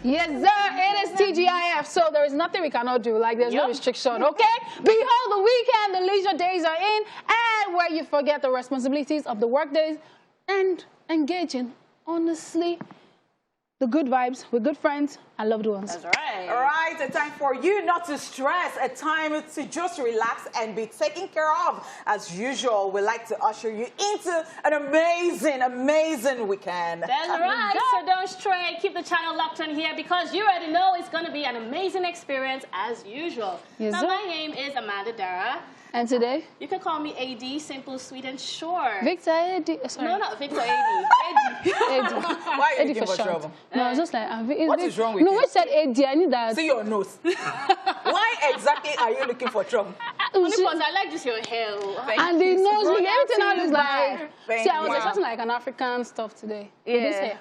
Yes, sir. It is TGIF, so there is nothing we cannot do. Like, there's no restriction, okay? Behold, the weekend, the leisure days are in, and where you forget the responsibilities of the work days and engage in, honestly, the good vibes with good friends and loved ones. That's right. All right, a time for you not to stress, a time to just relax and be taken care of. As usual, we like to usher you into an amazing, amazing weekend. That's right, so don't stray. Keep the channel locked on here because you already know it's going to be an amazing experience as usual. Yes, now, sir. my name is Amanda Dara. And today? You can call me AD, simple, sweet, and short. Victor Eddie. Sorry. No, not Victor, AD. Eddie. Eddie. Why are you looking for trouble? No, it's just like... What is wrong with you? No, we said Eddie. I need that. See your nose. Why exactly are you looking for trouble? Only because I like just your hair. And the nose, look, everything now looks like... Thank See, I was you. expecting like an African stuff today. With this hair.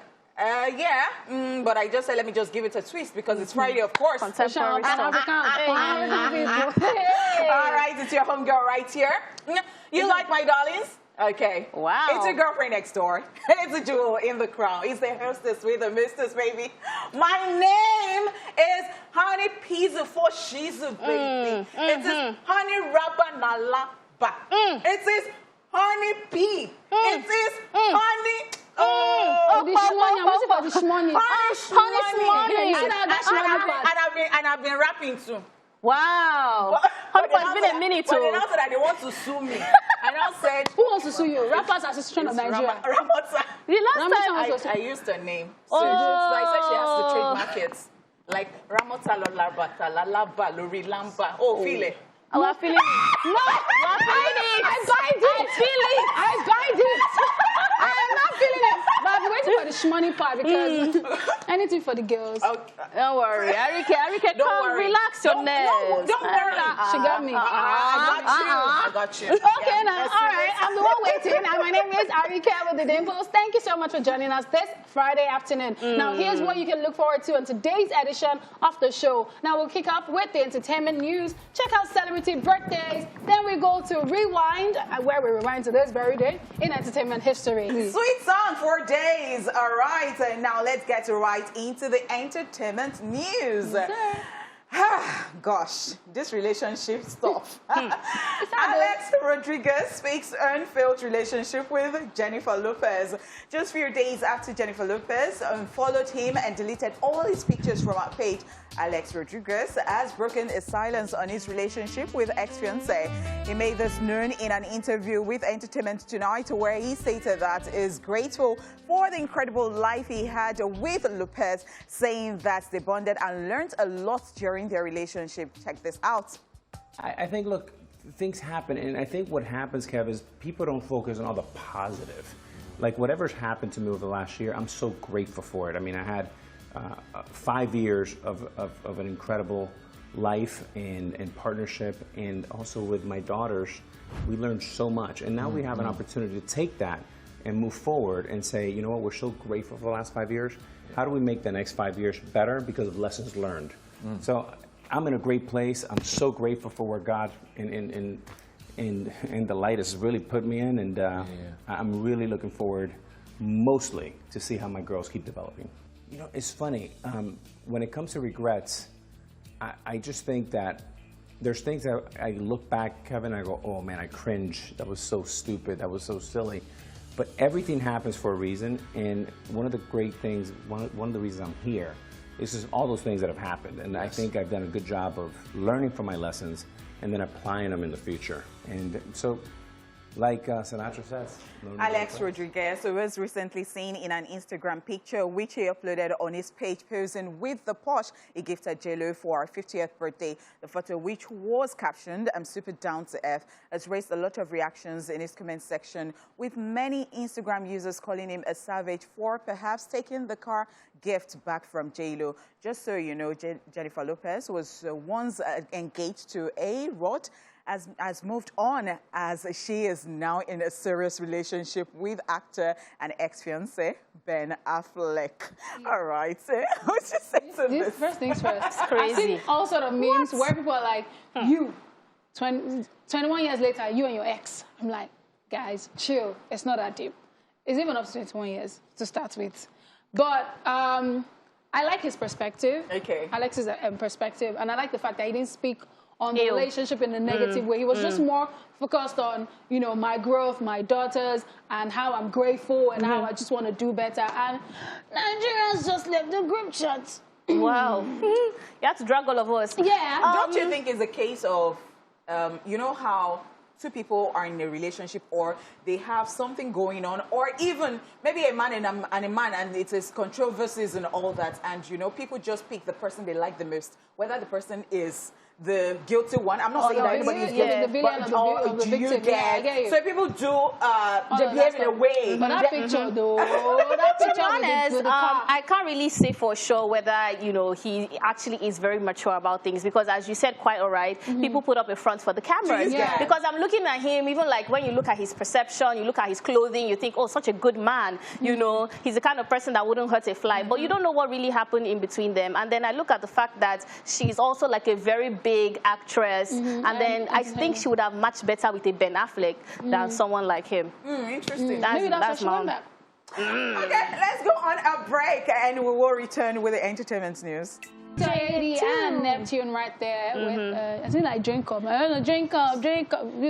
But I just said let me just give it a twist because it's Friday, of course. Contemporary stuff. African people. All right, it's your homegirl right here. You like my darlings? Okay. Wow. It's your girlfriend next door. It's a jewel in the crown. It's the hostess with the mistress, baby. My name is Honey Pizza for Shizu, baby. It is Honey Rabba Nalaba. It is Honey P. It is Honey... The shmoney, I'm waiting for the shmoney. And I've been rapping too. Wow. It's been a minute But too. they now said that they want to sue me. And I said, Who wants to sue you? Rappers Association of Nigeria. Ramota. The last time I used her name. So I said she has to trademark it. Like Ramota Lolabata, Lalaba, Lori Lamba. Oh, feel it. Oh, I'm feeling it. No, I bind it. I feel it. I bind it. I am not feeling it. But I'm waiting for the shmoney part because anything for the girls. Okay. Don't worry. Ariyike, come relax your nerves. Don't worry. She got me. I got you. Okay, now, all right. I'm the one waiting. And my name is Ariiyike with the Dimples. Thank you so much for joining us this Friday afternoon. Now, here's what you can look forward to on today's edition of the show. Now, we'll kick off with the entertainment news. Check out celebrity birthdays. Then we go to Rewind, where we rewind to this very day in entertainment history. Sweet song for days. All right. Now, let's get right into the entertainment news. Gosh, this relationship stuff. Alex Rodriguez speaks unfilled relationship with Jennifer Lopez. Just a few days after Jennifer Lopez unfollowed him and deleted all his pictures from her page, Alex Rodriguez has broken his silence on his relationship with ex-fiancée. He made this known in an interview with Entertainment Tonight, where he stated that he is grateful for the incredible life he had with Lopez, saying that they bonded and learned a lot during their relationship. Check this out. I think, look, things happen, and I think what happens, Kev, is people don't focus on all the positive. Like, whatever's happened to me over the last year, I'm so grateful for it. I mean, I had 5 years of an incredible life and partnership, and also with my daughters, we learned so much. And now we have an opportunity to take that and move forward and say, you know what, we're so grateful for the last 5 years. How do we make the next 5 years better because of lessons learned? So I'm in a great place. I'm so grateful for where God in the light has really put me in, and I'm really looking forward mostly to see how my girls keep developing. You know, it's funny, when it comes to regrets, I just think that there's things that I look back, Kevin, and I go, oh man, I cringe. That was so stupid. That was so silly. But everything happens for a reason, and one of the great things, one of the reasons I'm here is just all those things that have happened. And I think I've done a good job of learning from my lessons and then applying them in the future. And so, like Sinatra says, Alex Rodriguez was recently seen in an Instagram picture which he uploaded on his page, posing with the Porsche he gifted J-Lo for her 50th birthday. The photo, which was captioned, "I'm super down to earth," has raised a lot of reactions in his comment section, with many Instagram users calling him a savage for perhaps taking the car gift back from J-Lo. Just so you know, Jennifer Lopez was once engaged to A-Rod, has moved on, as she is now in a serious relationship with actor and ex-fiancé Ben Affleck. All right, what you say to this? First things first. It's crazy. I've seen all sort of memes where people are like, you, 21 years later, you and your ex. I'm like, guys, chill. It's not that deep. It's even up to 21 years to start with. But I I like his perspective. Okay. I like his perspective, and I like the fact that he didn't speak on the relationship in a negative way. He was just more focused on, you know, my growth, my daughters, and how I'm grateful and how I just want to do better. And Nigerians just left the group chat. Wow. You have to drag all of us. Yeah. Don't you think it's a case of, you know how two people are in a relationship or they have something going on, or even maybe a man and a man, and it is controversies and all that, and, you know, people just pick the person they like the most, whether the person is the guilty one. I'm not saying that anybody is guilty, the villain of the victim. I get you. So people do, they behave in a way. But that picture, though, that picture To be honest, with the car. I can't really say for sure whether, you know, he actually is very mature about things, because as you said quite all right, people put up a front for the cameras. Yeah. Because I'm looking at him, even like when you look at his perception, you look at his clothing, you think, oh, such a good man. You know, he's the kind of person that wouldn't hurt a fly. But you don't know what really happened in between them. And then I look at the fact that she's also like a very big actress, and then I think she would have matched better with a Ben Affleck than someone like him. Interesting. Maybe that's what she went back. Okay, let's go on a break, and we will return with the entertainment news. Shady and Neptune right there with, I think like drink up. I don't know, drink up.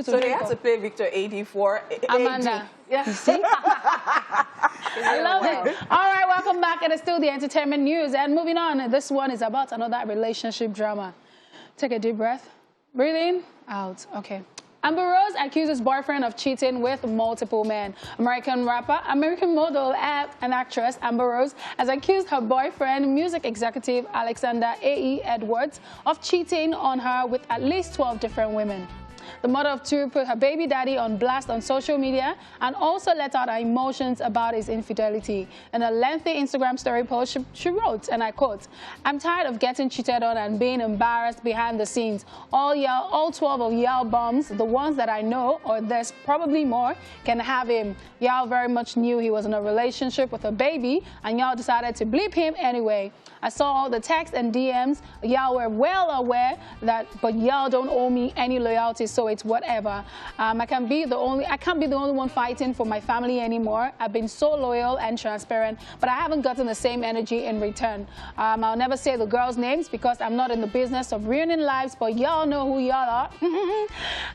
So they have to play Victor 84. Amanda. Yeah. See? I love it. All right, welcome back. It is still the entertainment news. And moving on, this one is about another relationship drama. Take a deep breath. Breathe in, out. Okay. Amber Rose accuses boyfriend of cheating with multiple men. American rapper, American model, and actress Amber Rose has accused her boyfriend, music executive Alexander A.E. Edwards, of cheating on her with at least 12 different women. The mother of two put her baby daddy on blast on social media and also let out her emotions about his infidelity. In a lengthy Instagram story post, she wrote, and I quote, "I'm tired of getting cheated on and being embarrassed behind the scenes. All 12 of y'all bums, the ones that I know, or there's probably more, can have him. Y'all very much knew he was in a relationship with a baby, and y'all decided to bleep him anyway. I saw all the texts and DMs. Y'all were well aware that, but y'all don't owe me any loyalty, so it's whatever. I can't be the only one fighting for my family anymore. I've been so loyal and transparent, but I haven't gotten the same energy in return. I'll never say the girls' names because I'm not in the business of ruining lives, but y'all know who y'all are."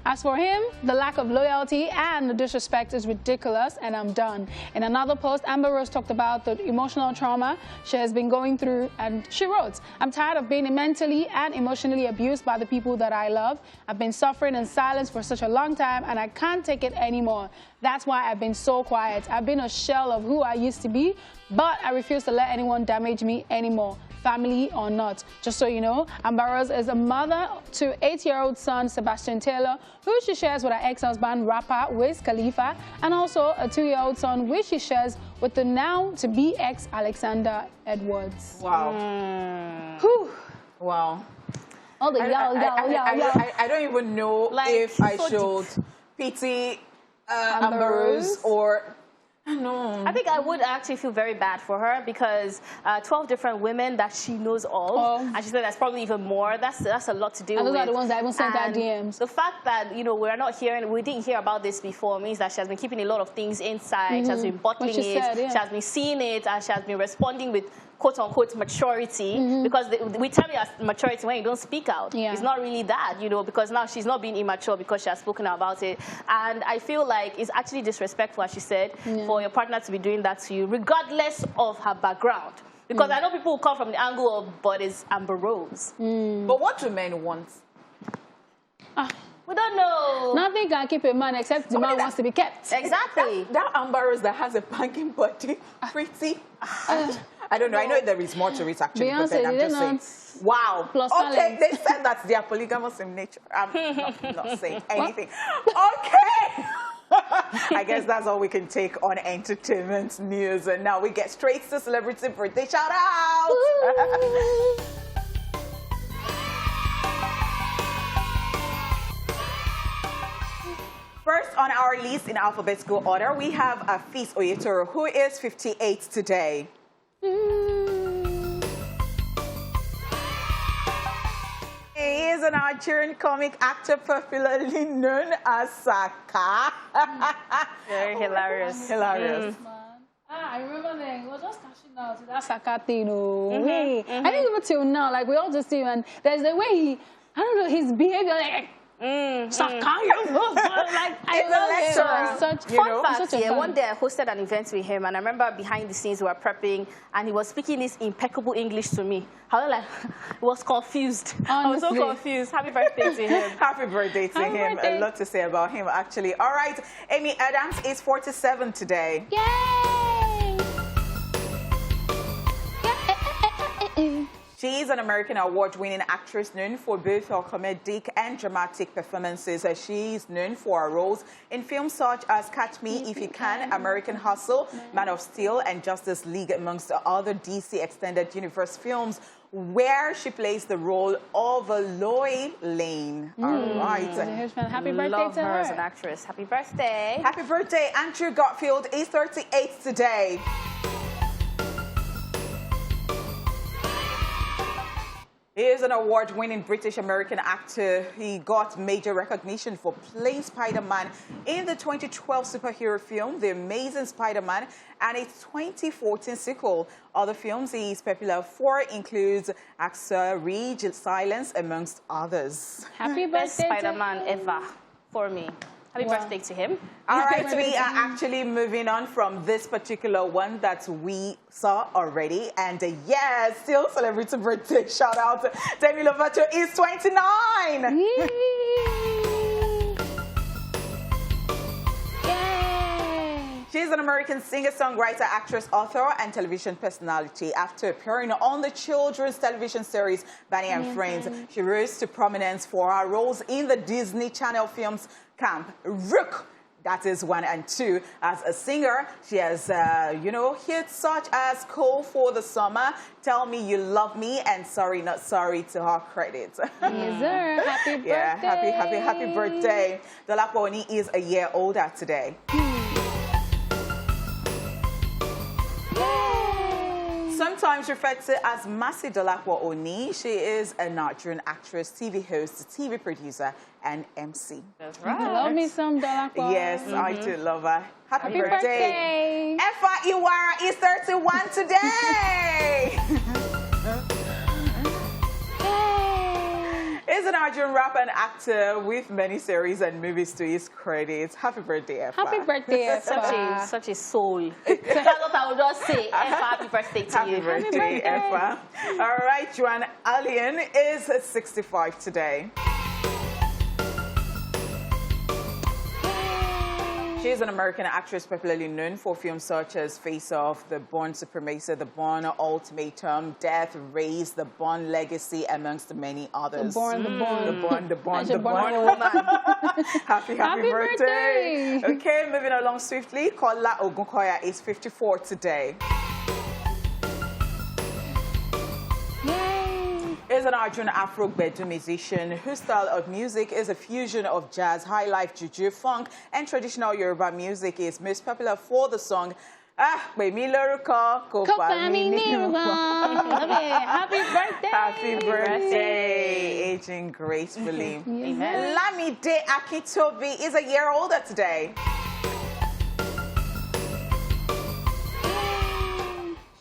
As for him, the lack of loyalty and the disrespect is ridiculous, and I'm done. In another post, Amber Rose talked about the emotional trauma she has been going through, and she wrote, "I'm tired of being mentally and emotionally abused by the people that I love. I've been suffering in silence for such a long time, and I can't take it anymore. That's why I've been so quiet. I've been a shell of who I used to be, but I refuse to let anyone damage me anymore, family or not." Just so you know, Amber Rose is a mother to 8-year-old son Sebastian Taylor, who she shares with her ex-husband, rapper Wiz Khalifa, and also a 2-year-old son, which she shares with the now-to-be ex Alexander Edwards. Wow. Whew. Wow. All the y'all. I don't even know if I should pity Amber Rose or... No. I think I would actually feel very bad for her because 12 different women that she knows of, and she said that's probably even more. That's a lot to deal with. And those are the ones that haven't sent out DMs. The fact that, you know, we didn't hear about this before means that she has been keeping a lot of things inside. She has been bottling it. She has been seeing it, and she has been responding with quote-unquote maturity, because we tell you as maturity when you don't speak out. It's not really that, you know, because now she's not being immature because she has spoken about it. And I feel like it's actually disrespectful, as she said, for your partner to be doing that to you, regardless of her background. Because I know people who come from the angle of, but it's Amber Rose. But what do men want? We don't know. Nothing can keep a man except the man wants to be kept. Exactly. That Amber Rose that has a banking body, pretty... I don't know. I know there is more to it, actually. Beyonce, but I'm just saying. Wow. Plus okay, talent. they said that they are polygamous in nature. I'm not saying anything. Okay. I guess that's all we can take on entertainment news. And now we get straight to celebrity birthday shout-out. First on our list in alphabetical order, we have Afeez Oyetoro, who is 58 today. He is a Nigerian comic actor popularly known as Saka. Very hilarious. Hilarious. I remember then. It was just cashing out. That's Sakatino. I think even till now, like we all just see him, and there's the way he, I don't know, his behavior, like. Like I love him. Such fun fact, yeah. One day I hosted an event with him, and I remember behind the scenes we were prepping, and he was speaking this impeccable English to me. I was like, was confused. Honestly. I was so confused. Happy birthday to him. Happy birthday to him. A lot to say about him, actually. All right, Amy Adams is 47 today. Yay! She is an American award-winning actress known for both her comedic and dramatic performances. She is known for her roles in films such as Catch Me If You Can, American Hustle, Man of Steel, and Justice League, amongst other DC Extended Universe films, where she plays the role of Lois Lane. All right. Happy birthday Love to her. as an actress. Happy birthday. Happy birthday. Andrew Garfield is 38 today. He is an award-winning British-American actor. He got major recognition for playing Spider-Man in the 2012 superhero film, The Amazing Spider-Man, and its 2014 sequel. Other films he is popular for includes Hacksaw Ridge, Silence, amongst others. Happy Best birthday Spider-Man ever for me. Happy birthday to him. All right, we are actually moving on from this particular one that we saw already. And yes, still celebrating birthday. Shout out to Demi Lovato is 29. Yay! She's an American singer, songwriter, actress, author, and television personality. After appearing on the children's television series Barney and Friends, she rose to prominence for her roles in the Disney Channel films Camp Rook, that is 1 and 2. As a singer, she has, hits such as Call for the Summer, Tell Me You Love Me, and Sorry Not Sorry to her credit. Yes, sir. Happy birthday. Yeah, happy birthday. Dolapo Oni is a year older today. Sometimes referred to as Masi Dolapo Oni, she is a Nigerian actress, TV host, TV producer, and MC. That's right. Love me some Dolapo. Yes, I do love her. Happy birthday. Efa Iwara is 31 today. He's an Nigerian rapper and actor with many series and movies to his credit. Happy birthday, Efa. Happy birthday, Efa. Such a soul. That's what I would just say. Efa, happy birthday to you. Happy birthday, Efa. All right, Joanne Allen is 65 today. She is an American actress popularly known for films such as Face Off, The Bourne Supremacy, The Bourne Ultimatum, Death Race, The Bourne Legacy, amongst many others. The Bourne. Woman. Happy birthday. Okay, moving along swiftly. Kola Ogunkoya is 54 today. Is an Nigerian Afro-Bedu musician whose style of music is a fusion of jazz, high life, juju, funk, and traditional Yoruba music. He is most popular for the song Happy birthday. Happy birthday. Aging gracefully. Amen. Lamide Akintobi is a year older today.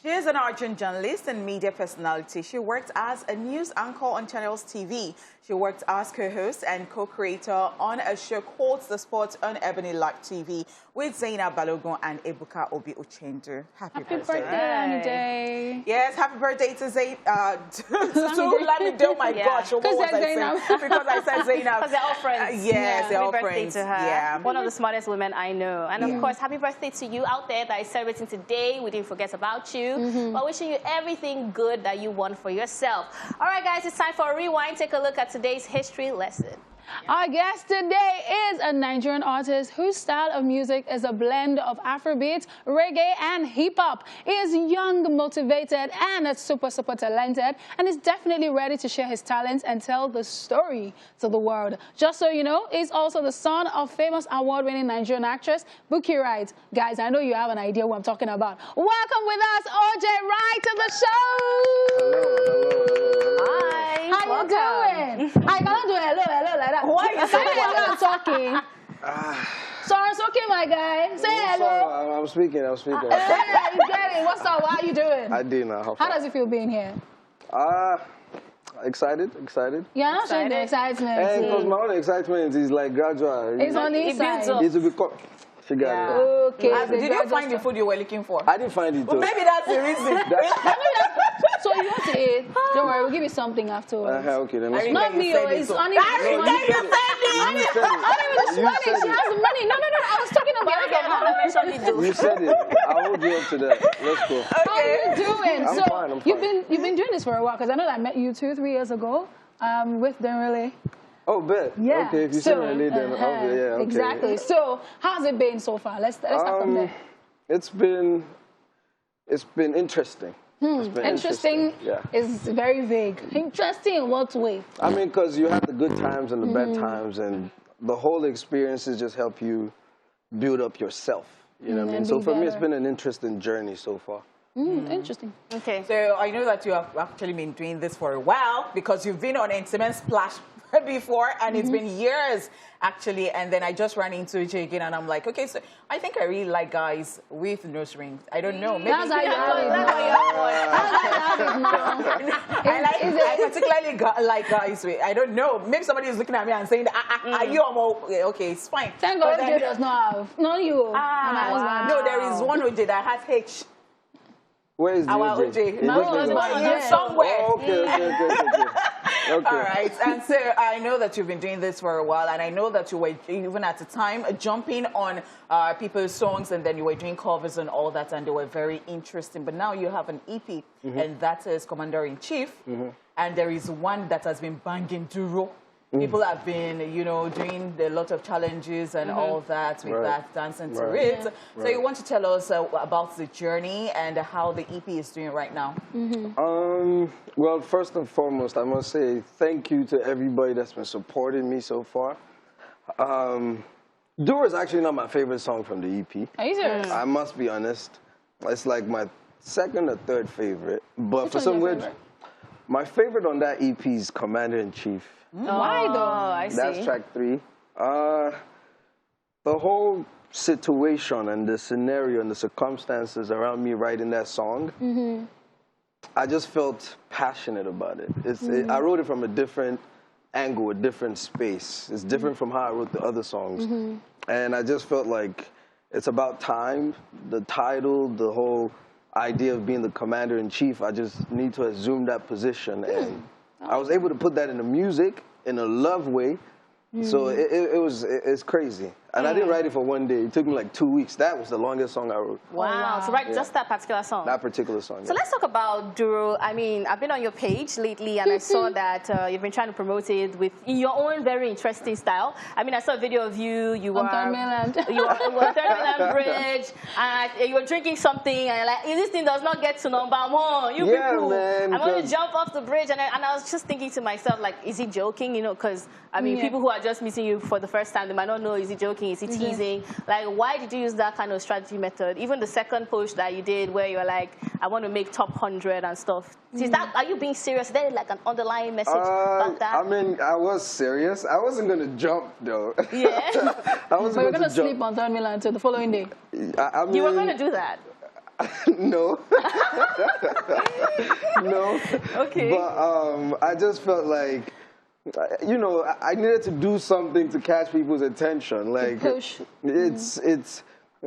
She is an Nigerian journalist and media personality. She worked as a news anchor on Channels TV. She worked as co-host and co-creator on a show called The Sports on Ebony Live TV with Zainab Balogun and Ebuka Obi Uchendu. Happy birthday, Lamide. Yes, happy birthday to Zainab. Lamide, oh my gosh. What was I saying? Because I said Zainab. Because they're all friends. Yes, they're all friends. Happy birthday to her. Yeah. One of the smartest women I know. And of course, happy birthday to you out there that is celebrating today. We didn't forget about you. But wishing you everything good that you want for yourself. All right, guys, it's time for a rewind. Take a look at today's history lesson. Our guest today is a Nigerian artist whose style of music is a blend of Afrobeat, reggae, and hip-hop. He is young, motivated, and super talented, and is definitely ready to share his talents and tell the story to the world. Just so you know, he's also the son of famous award-winning Nigerian actress, Buki Wright. Guys, I know you have an idea what I'm talking about. Welcome with us, OJ Wright, to the show! Hello. Hi. How you doing? I cannot do hello like that. Why are you so quiet? I'm talking. So talking, my guy. Say hello. I'm speaking. Hey, you get it. What's up? How are you doing? I did now. How does it feel being here? Excited. Yeah, I'm showing the excitement. And because my own excitement is like gradual. It's on the inside. It's a bit. She got it. Okay. Did you find the food you were looking for? I didn't find it. Well, maybe that's the reason. So you want to eat? Don't worry, we'll give you something afterwards. Okay, then let's Not me, it's only Spanish. She has money. No, I was talking about You said it. I'll hold you up to that. Let's go. How are you doing? I'm fine. You've been doing this for a while, because I know that I met you 2-3 years ago with Denrele. Oh, bet. Yeah. Okay, if you say my name, then okay, yeah, okay. Exactly. So, how's it been so far? Let's start from there. It's been interesting. It's been interesting is very vague. Interesting in what way? I mean, because you have the good times and the bad times, and the whole experiences just help you build up yourself. You know what I mean? So for me, it's been an interesting journey so far. Interesting. Okay. So I know that you have actually been doing this for a while, because you've been on Splash before, and it's been years actually, and then I just ran into Jay again, and I'm like, okay, so I think I really like guys with nose rings. I don't know. Maybe that's how you have it now. I particularly like guys with, I don't know, maybe somebody is looking at me and saying, are you okay, it's fine. Thank God OJ does not have. No, you. No, there is one OJ that has H. Where is the OJ? My husband, somewhere. Oh, okay. Okay. All right, and so I know that you've been doing this for a while, and I know that you were, even at the time, jumping on people's songs, and then you were doing covers and all that, and they were very interesting. But now you have an EP, and that is Commander-in-Chief, and there is one that has been banging Duro. People have been, doing a lot of challenges and all that with that, dancing to it. So you want to tell us about the journey and how the EP is doing right now? Well, first and foremost, I must say thank you to everybody that's been supporting me so far. Dura is actually not my favorite song from the EP. Are you serious? I must be honest. It's like my second or third favorite. But for some weird, my favorite on that EP is Commander-in-Chief. Why though? I see. That's track 3. The whole situation and the scenario and the circumstances around me writing that song, I just felt passionate about it. I wrote it from a different angle, a different space. It's different from how I wrote the other songs. And I just felt like it's about time. The title, the whole idea of being the commander-in-chief, I just need to assume that position. And I was able to put that in the music in a love way. So it's crazy. And I didn't write it for one day. It took me like 2 weeks. That was the longest song I wrote. Wow. So just that particular song? That particular song, So let's talk about Duro. I mean, I've been on your page lately, and I saw that you've been trying to promote it in your own very interesting style. I mean, I saw a video of you were on Third Mainland Bridge, and you were drinking something, and you're like, this thing does not get to number 1. You people, man, I want to jump off the bridge. And I was just thinking to myself, like, is he joking? Because, I mean, people who are just meeting you for the first time, they might not know, is he joking? Is he teasing? Like, why did you use that kind of strategy method? Even the second push that you did, where you're like, I want to make top 100 and stuff. Is that, are you being serious? Is there like an underlying message about that? I mean, I was serious. I wasn't going to jump, though. Yeah. I wasn't but you're going to sleep on Third Mainland until the following day. I mean, you were going to do that? No. No. Okay. But I just felt like, I needed to do something to catch people's attention. Like,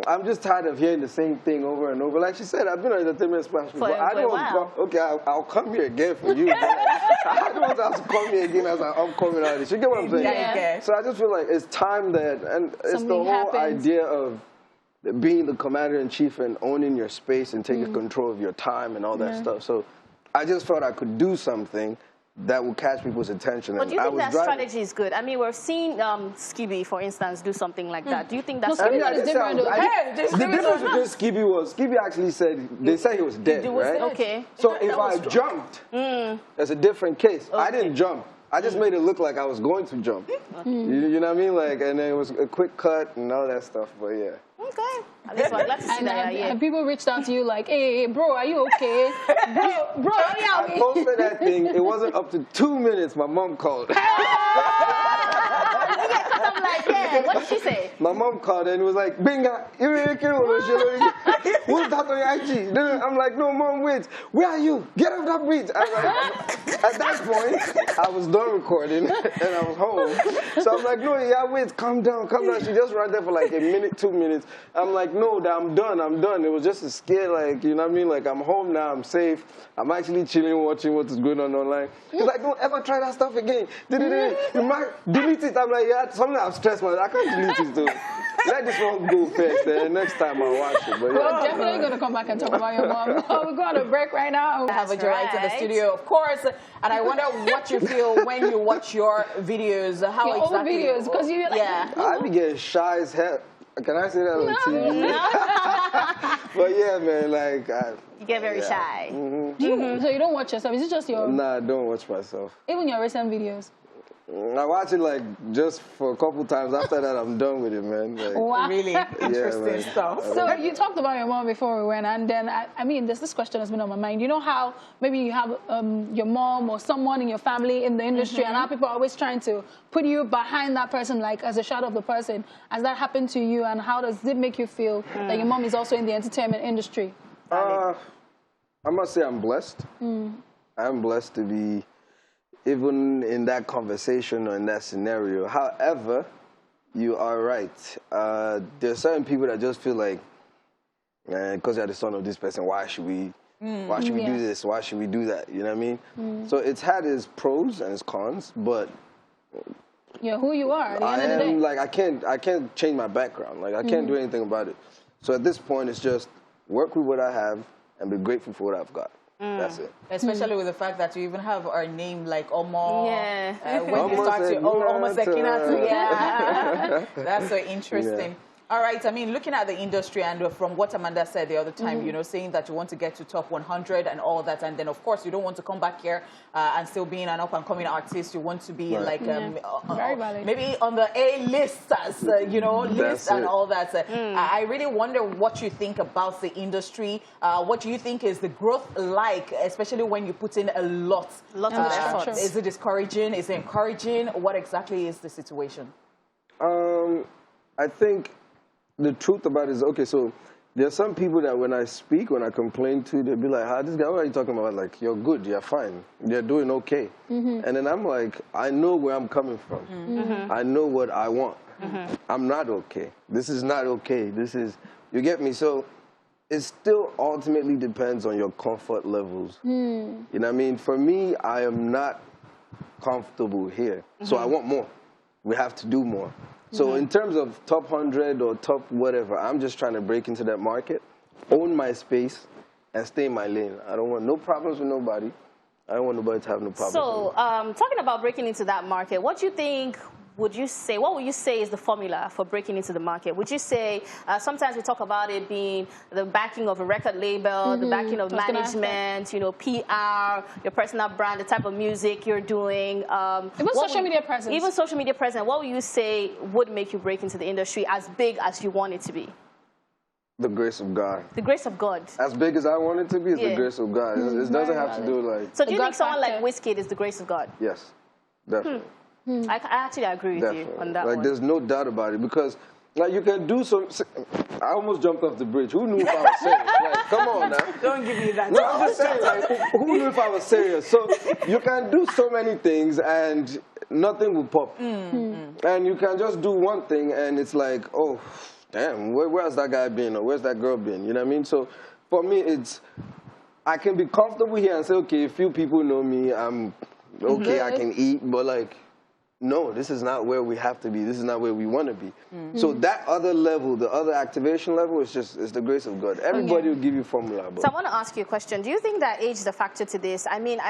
I'm just tired of hearing the same thing over and over. Like she said, I've been on Entertainment Splash before. I don't want to come. Okay, I'll come here again for you. I don't want to come here again as I'm coming out of this. You get what I'm saying? Yeah. So I just feel like it's time that, and it's the whole idea of being the commander-in-chief and owning your space and taking control of your time and all that stuff. So I just felt I could do something that will catch people's attention. But do you think that strategy is good? I mean, we've seen Skibby, for instance, do something like that. Do you think that's different? The difference between Skibby was, Skibby actually said, they said he was dead, right? Okay. So if I jumped, that's a different case. I didn't jump. I just made it look like I was going to jump. You know what I mean? Like, and then it was a quick cut and all that stuff, but yeah. Okay. At least I'd like to see that. And people reached out to you like, hey, bro, are you okay? bro, I posted that thing. It wasn't up to 2 minutes. My mom called. I'm like, yeah, what did she say? My mom called and was like, Binga, what's that on your IG? I'm like, no, Mom, wait. Where are you? Get off that bridge. At that point, I was done recording and I was home. So I'm like, no, yeah, wait, calm down, calm down. She just ran there for like a minute, 2 minutes. I'm like, no, I'm done, I'm done. It was just a scare, like, you know what I mean? Like, I'm home now, I'm safe. I'm actually chilling, watching what is going on online. She's like, don't ever try that stuff again. You might delete it. I'm like, yeah, something I'm stressed, man. I can't delete it, though. Let this one go first, and next time I'll watch it. But yeah. We're definitely going to come back and talk about your mom. We're going to break right now. I have a right in the studio, of course, and I wonder what you feel when you watch your videos. How your exactly? Old videos, because you like, yeah. I be getting shy as hell. Can I say that on TV? No. But yeah, man, like You get very shy. So you don't watch yourself? Is it just your? Nah, I don't watch myself. Even your recent videos. I watch it like just for a couple times. After that, I'm done with it, man. Like, Wow. Really interesting stuff. So you talked about your mom before we went, and then I mean, this question has been on my mind. You know how maybe you have your mom or someone in your family in the industry, and how people are always trying to put you behind that person, like as a shadow of the person. Has that happened to you, and how does it make you feel that your mom is also in the entertainment industry? I must say I'm blessed. I'm blessed to be even in that conversation or in that scenario. However, you are right. There's certain people that just feel like, because you're the son of this person, why should we do this? Why should we do that? You know what I mean? So it's had its pros and its cons, but You're who you are at the end of the day. like I can't change my background. Like I can't do anything about it. So at this point, it's just work with what I have and be grateful for what I've got. That's it. Especially with the fact that you even have our name like Omo. Yeah. When you start to Omo Sekinatu. Yeah. That's so interesting. Yeah. All right, I mean, looking at the industry and from what Amanda said the other time, you know, saying that you want to get to top 100 and all that, and then of course you don't want to come back here and still being an up-and-coming artist. You want to be like Very valid. maybe on the A-list, as you know, list and all that. I really wonder what you think about the industry. What do you think is the growth like, especially when you put in a lot of effort? Is it discouraging? Is it encouraging? What exactly is the situation? I think the truth about it is, okay, so there are some people that when I speak, when I complain to, they'll be like, this guy, what are you talking about? Like, you're good, you're fine, you're doing okay. And then I'm like, I know where I'm coming from. I know what I want. I'm not okay. This is not okay. This is, you get me? So it still ultimately depends on your comfort levels. You know what I mean? For me, I am not comfortable here. So I want more. We have to do more. So in terms of top 100 or top whatever, I'm just trying to break into that market, own my space, and stay in my lane. I don't want no problems with nobody. I don't want nobody to have no problems. So talking about breaking into that market, what do you think, what would you say is the formula for breaking into the market? Would you say, sometimes we talk about it being the backing of a record label, the backing of management, you know, PR, your personal brand, the type of music you're doing. Even social media presence. Even social media presence. What would you say would make you break into the industry as big as you want it to be? The grace of God. The grace of God. As big as I want it to be is the grace of God. It doesn't have to do like... So do you think someone like Wizkid is the grace of God? Yes, definitely. I actually agree with you on that one. Like, there's no doubt about it, because like you can do some... I almost jumped off the bridge. Who knew if I was serious? Like, come on now. Don't give me that. No, I'm just saying, like, who knew if I was serious? So you can do so many things and nothing will pop. And you can just do one thing and it's like, oh, damn, where's that guy been, or where's that girl been? You know what I mean? So for me, it's, I can be comfortable here and say, okay, a few people know me, I'm okay, I can eat, but like, no, this is not where we have to be. This is not where we want to be. So that other level, the other activation level, is just, it's the grace of God. Everybody will give you formula. But. So I want to ask you a question. Do you think that age is a factor to this? I mean,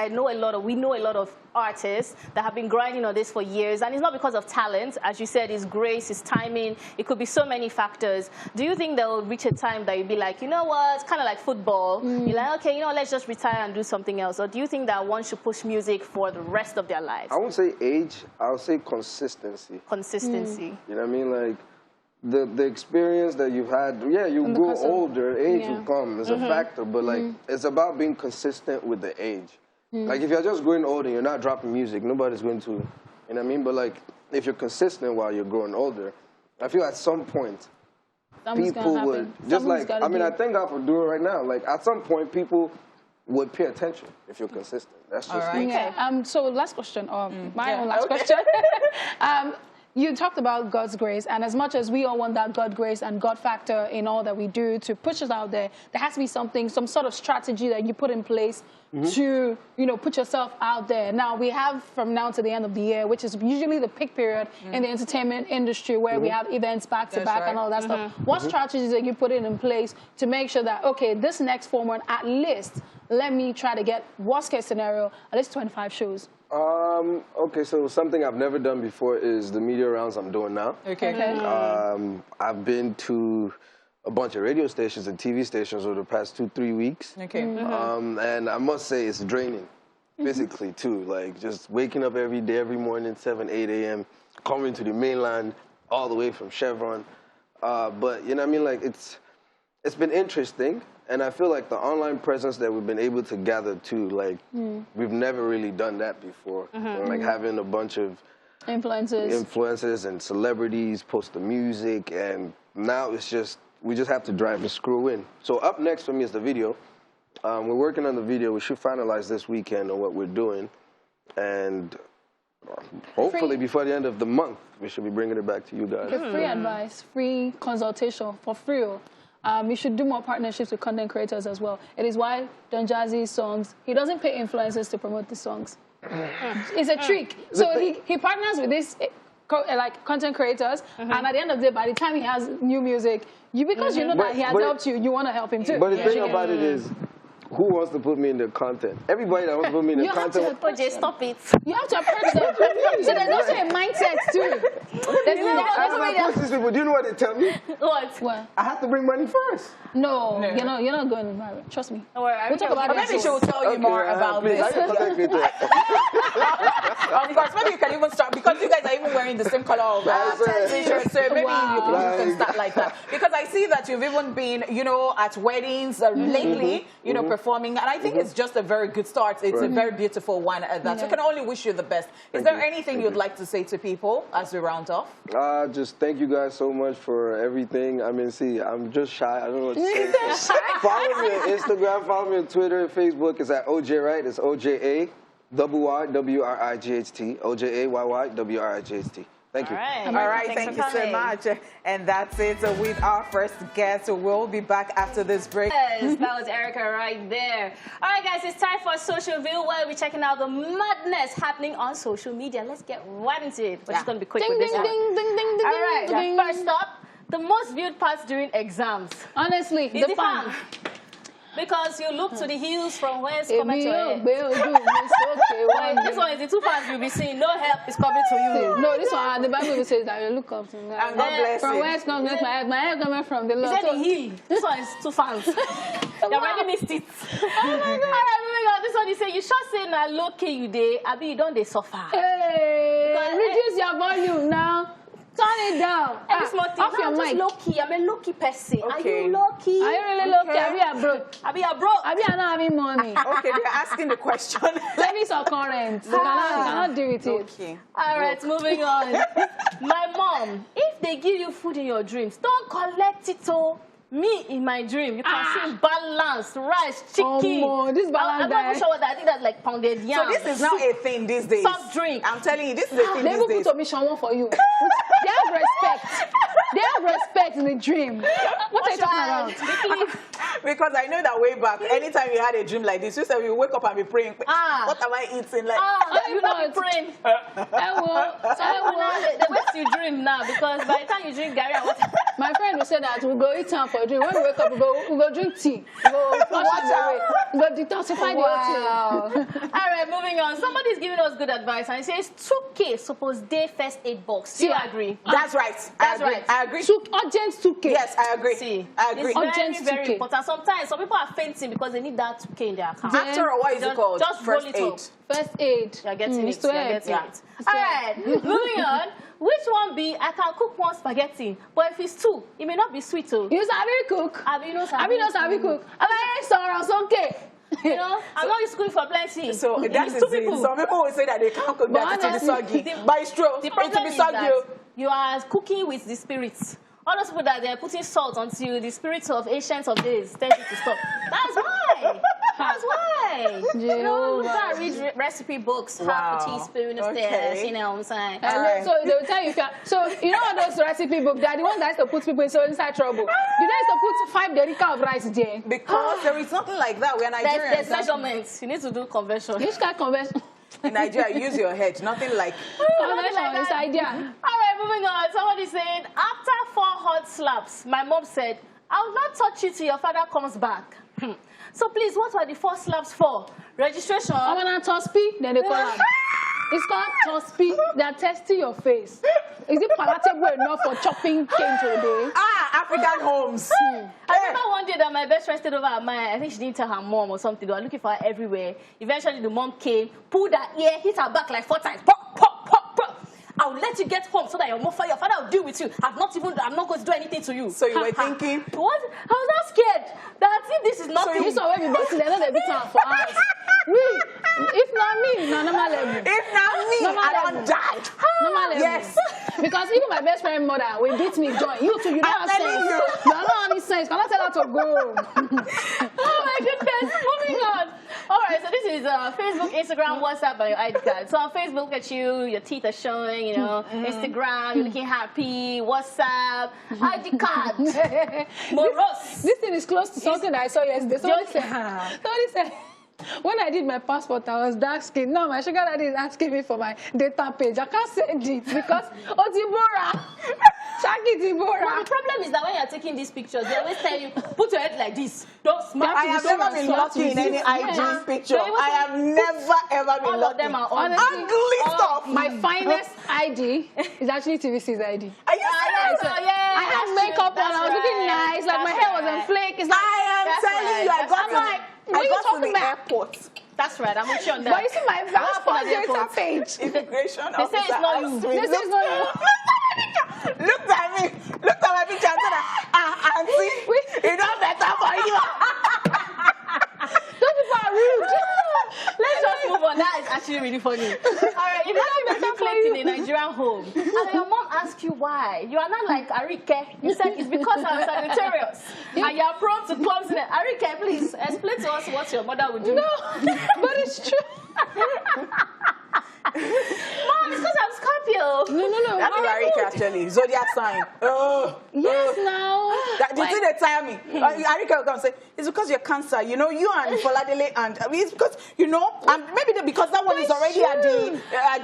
we know a lot of artists that have been grinding on this for years, and it's not because of talent. As you said, it's grace, it's timing. It could be so many factors. Do you think they'll reach a time that you'll be like, you know what, it's kind of like football. You're like, okay, you know, let's just retire and do something else. Or do you think that one should push music for the rest of their lives? I won't say age, I'll say consistency. Consistency. You know what I mean? Like, the experience that you've had, yeah, you grow older, age will come, it's a factor, but like, it's about being consistent with the age. Like, if you're just growing old and you're not dropping music, nobody's going to, you know what I mean? But like, if you're consistent while you're growing older, I feel at some point, people would, just like, I mean, I thank God for doing it right now. Like, at some point, people would pay attention if you're consistent. That's just right. Yeah. So last question, my own last question. You talked about God's grace, and as much as we all want that God grace and God factor in all that we do to push us out there, there has to be something, some sort of strategy that you put in place to, you know, put yourself out there. Now, we have from now to the end of the year, which is usually the peak period in the entertainment industry where we have events back to back and all that stuff. What strategies are you putting in place to make sure that, okay, this next 4 months, at least, let me try to get, worst case scenario, at least 25 shows? Okay, so something I've never done before is the media rounds I'm doing now. I've been to a bunch of radio stations and TV stations over the past 2-3 weeks. And I must say it's draining, physically too. Like just waking up every day, every morning, 7, 8 a.m., coming to the mainland all the way from Chevron. But you know what I mean? Like it's been interesting. And I feel like the online presence that we've been able to gather too, like we've never really done that before. Like having a bunch of influencers and celebrities post the music, and now it's just, we just have to drive the screw in. So up next for me is the video. We're working on the video. We should finalize this weekend on what we're doing. And hopefully before the end of the month, we should be bringing it back to you guys. Free advice, free consultation for free. You should do more partnerships with content creators as well. It is why Don Jazzy's songs, he doesn't pay influencers to promote the songs. It's a trick. So he partners with these like content creators, and at the end of the day, by the time he has new music, because you know that he has helped you, you want to help him too. But the thing about it is, who wants to put me in the content? Everybody that wants to put me in the content. OJ, stop it. You have to approach them. So there's also a mindset too. I approach these people. Do you know what they tell me? What? I have to bring money first. No, you're not going to marry. Trust me. Don't worry, we'll talk about it. Maybe she will tell you more about this. Of course, maybe you can even start, because you guys are even wearing the same color of t-shirt, so maybe you can start like that. Because I see that you've even been, you know, at weddings lately, you know, performing, and I think it's just a very good start. It's a very beautiful one. So I can only wish you the best. Is there anything you'd like to say to people as we round off? Just thank you guys so much for everything. I mean, see, I'm just shy. I don't know what to say. Follow me on Instagram, follow me on Twitter, Facebook. It's at OJ Wright. It's OJA. WRIGHT, OJAYYWRIGHT. Thank you. All right, thank you so much. And that's it with our first guest. We'll be back after this break. Yes, that was Erica right there. All right, guys, it's time for Social View, where we're checking out the madness happening on social media. Let's get right into it. We're just going to be quick with this one. All right, first up, the most viewed parts during exams. Honestly, the fun. Because you look to the hills from whence coming to your head. This one is the 2 parts you'll be seeing. No help is coming to you. No, this one, the Bible says that you look up to God. And God bless from whence comes my head coming from the Lord. Is that the hill? This one is 2 fans. You already missed it. Oh my God. All right, moving on. This one, you say, you should say, now, low-key you dey, abi you don't dey suffer. Hey, reduce your volume now. Turn it down. Off your mic. Low-key. I'm a low-key person. Okay. Are you low-key? Are you really low-key? Abi you broke? Abi you broke? Abi you not having money? Okay, they're asking the question. Service or current? You cannot do with it. Okay. All right, moving on. My mom, if they give you food in your dreams, don't collect it, oh. Me, in my dream, you can see balance, rice, chicken. Oh, this balance I'm not sure what that. I think that's like pounded yam. So this is now a thing these days. Soft drink. I'm telling you, this is a thing they these will days. put omission one for you. They have respect. They have respect in the dream. What are you talking about? Because I know that way back, anytime you had a dream like this, you said you wake up and be praying. What am I eating? Like, you not be praying. The best you dream now, because by the time you drink Gary and water. My friend will say that we'll go eat time for a drink. When we wake up, we'll go drink tea. We'll flush it away. We'll detoxify the whole thing. All right, moving on. Somebody's giving us good advice, and he says 2K suppose day first aid box. Do you agree? That's right. That's right. I agree. Urgent 2K. Yes, I agree. See, I agree. It's very, Urgent very 2K. important. Sometimes some people are fainting because they need that 2K in their account. After all, what is it called? Just first roll it up. First aid. You're getting it. You're getting it. All right, moving on. Which one be, I can cook one spaghetti, but if it's 2, it may not be sweet. You sabi cook. Abi no sabi. Abi no sabi cook. Abi sorrow, okay. You know, I'm not used to cooking for plenty. So that's two the thing. people. Some people will say that they can't cook that to be soggy. But it's true. The problem be is soggy. that you are cooking with the spirits. All those people that they're putting salt until the spirits of ancients of days tell you to stop. That's why. That's why. You know, look at read recipe books, half a teaspoon of this, you know what I'm saying? So they will tell you, so you know all those recipe books, they're the ones that used to put people inside trouble. You used to put 5 derica of rice there. Because there is nothing like that. We're Nigerians. There's measurements. You need to do conversion. Which kind of conversion? In Nigeria, use your head. Nothing like... Conversion is idea. All right, moving on. Somebody said, after 4 hot slaps, my mom said, I will not touch you till your father comes back. So please, what were the 4 slaps for? Registration? I want to tospi, then they call it. It's called tospi. They're testing your face. Is it palatable enough for chopping cane today? African homes. I remember one day that my best friend stayed over at mine. I think she didn't tell her mom or something. They were looking for her everywhere. Eventually, the mom came, pulled her ear, hit her back like 4 times. Pop, pop, pop, pop. I will let you get home so that your father will deal with you. I'm not going to do anything to you. So you were thinking? What? I was not scared. That if this is nothing. So you saw where we got to, they're not a bit time for us. If not me, no normal level. If not me, I don't die. Normal level. Yes. Because even my best friend mother will beat me join. You too, you don't have sense. You don't have any sense. Cannot tell her to go. Oh my goodness. Moving on. All right, so this is Facebook, Instagram, WhatsApp, and your ID card. So on Facebook, look at you, your teeth are showing, you know, Instagram, you're looking happy, WhatsApp, ID card, morose. This thing is close to something that I saw yesterday. Somebody said, when I did my passport, I was dark skinned. Now my sugar daddy is asking me for my data page. I can't send it because Otibora. Shaki Tibora. Well, the problem is that when you're taking these pictures, they always tell you, put your head like this. Don't smile. I have never been lucky in any IG picture. I have never, ever been lucky. All of them are ugly stuff. My finest ID is actually TVC's ID. Are you serious? I had makeup on. I was looking nice. Like my hair was in flake. It's like, I am telling you, I got to the airport. That's right, I'm with you on that. But you see my passport data page. Immigration they say it's not you. This is not you. Look at me. Look at my picture and said, auntie, it's not better for you. Those people are rude. Let's just move on. That is actually really funny. All right, if you clicked in a Nigerian home and your mom asks you why, you are not like Ariyike. You said it's because I'm Sagittarius and you are prone to clumsiness. Ariyike, please explain to us what your mother would do. No, but it's true. Mom, it's because I'm Scorpio. No. That's Ariyike actually. Zodiac sign. Yes, now. Did you they tire me? Ariyike will come and say, it's because you're Cancer. You know, you and Foladele and it's because, you know, and maybe because that one is already at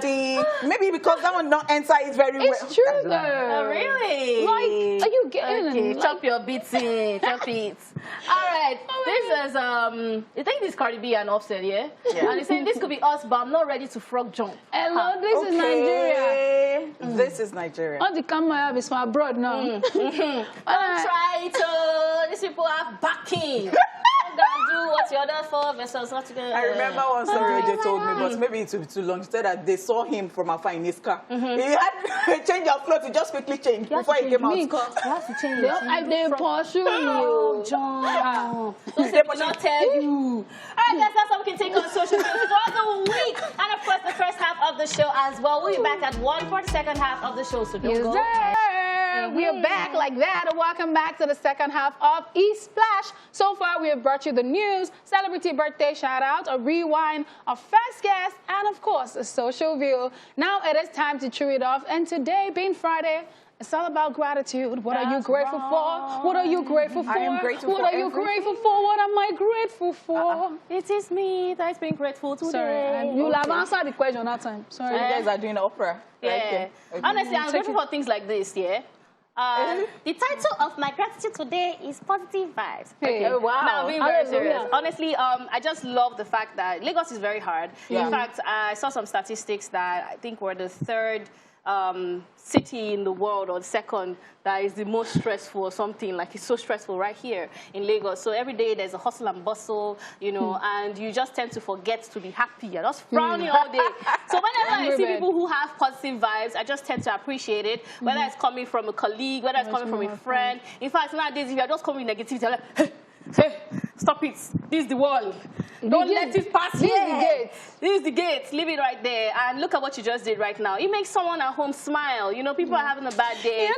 the maybe because that one don't enter it very well. It's true though. Oh, really? Like, are you getting okay, like, chop your bits in, chop it. All right, this is, I think this is Cardi B and Offset, yeah? And he's saying this could be us, but I'm not ready to frog jump. hello, this is Nigeria. This is Nigeria. All the camera I have is from abroad now. Don't try to. These people have backing. Don't do what you're there for versus what you're going to do. I remember one story they told me, but maybe it will be too long. He said that they saw him from afar in his car. He had changed your clothes. He just quickly changed before he came out. You have to change They pursue you. Oh, John. They will not tell you. All right, guys, that's how we can take on social media for the week. And of course, the first half of the show as well. We'll be back at 1 for the second half of the show, so don't go. We are back like that. Welcome back to the second half of ESplash. So far, we have brought you the news, celebrity birthday shout-out, a rewind, a first guest, and of course, a social view. Now it is time to chew it off. And today, being Friday, it's all about gratitude. What are you grateful for? What are you grateful for? I am grateful what for are you grateful for? What am I grateful for? It is me that's been grateful today. Sorry, you'll have answered the question that time. Sorry. You guys are doing opera. Yeah. Okay. Honestly, I'm grateful for things like this, yeah? The title of my gratitude today is Positive Vibes. Hey. Okay. Oh, wow. Now, being very Hallelujah. serious. Honestly, I just love the fact that Lagos is very hard. Yeah. In fact, I saw some statistics that I think we're the third city in the world, or the second, that is the most stressful or something. Like, it's so stressful right here in Lagos. So every day there's a hustle and bustle, you know, and you just tend to forget to be happy. You're just frowning all day. So whenever I see people who have positive vibes, I just tend to appreciate it, whether it's coming from a colleague, whether it's coming from a friend. In fact, nowadays, if you're just coming with negativity, you're like, hey, stop it. This is the wall. Don't let it pass here. This is the gate. This is the gate. Leave it right there. And look at what you just did right now. It makes someone at home smile. You know, people are having a bad day.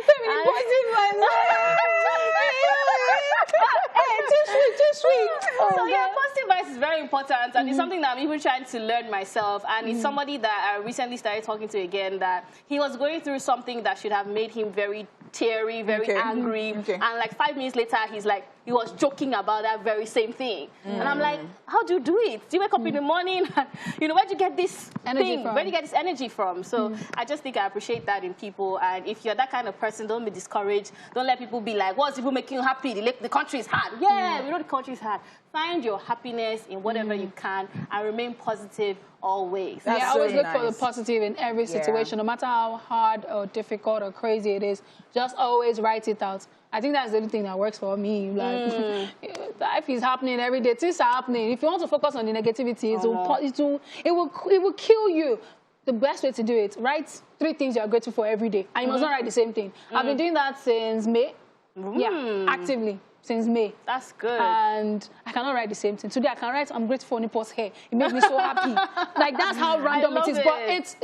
Too sweet. So yeah, positive vibes is very important, and it's something that I'm even trying to learn myself. And it's somebody that I recently started talking to again, that he was going through something that should have made him very teary, very angry. And like 5 minutes later, he's like, he was joking about that very same thing. And I'm like, how do you do it? Do you wake up in the morning? And, you know, where do you get this thing? Where do you get this energy from? So I just think I appreciate that in people. And if you're that kind of person, don't be discouraged. Don't let people be like, what's people making you happy? The country is hard. Yeah, we know the country is hard. Find your happiness in whatever you can and remain positive always. I always look for the positive in every situation, no matter how hard or difficult or crazy it is. Just always write it out. I think that's the only thing that works for me. Like, life is happening every day. Things are happening. If you want to focus on the negativity, it will kill you. The best way to do it, write 3 things you are grateful for every day. And you must not write the same thing. I've been doing that since May. Yeah, actively. Since May. That's good. And I cannot write the same thing. Today I can write, I'm grateful for Nipo's hair. It makes me so happy. Like, that's how random it is. But it's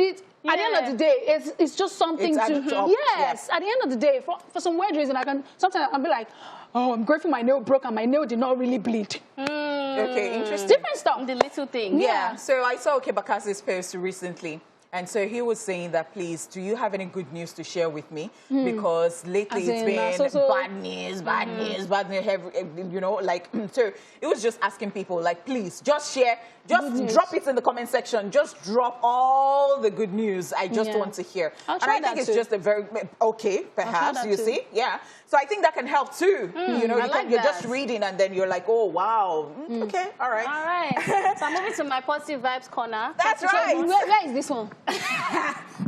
at the end of the day, it's just something at the end of the day, for some weird reason, sometimes I can be like, oh, I'm grateful my nail broke and my nail did not really bleed. Okay, interesting. Different stuff. The little things. Yeah. So I saw Bakasi's post recently. And so he was saying that, please, do you have any good news to share with me? Because lately it's been bad news, you know, like, so it was just asking people, like, please, just share, just drop it in the comment section. Just drop all the good news I just want to hear. And I think it's just a very, perhaps, you see? Yeah. So I think that can help too. You know, you're just reading and then you're like, oh, wow. Okay, all right. All right. So I'm moving to my positive vibes corner. That's right. Where is this one?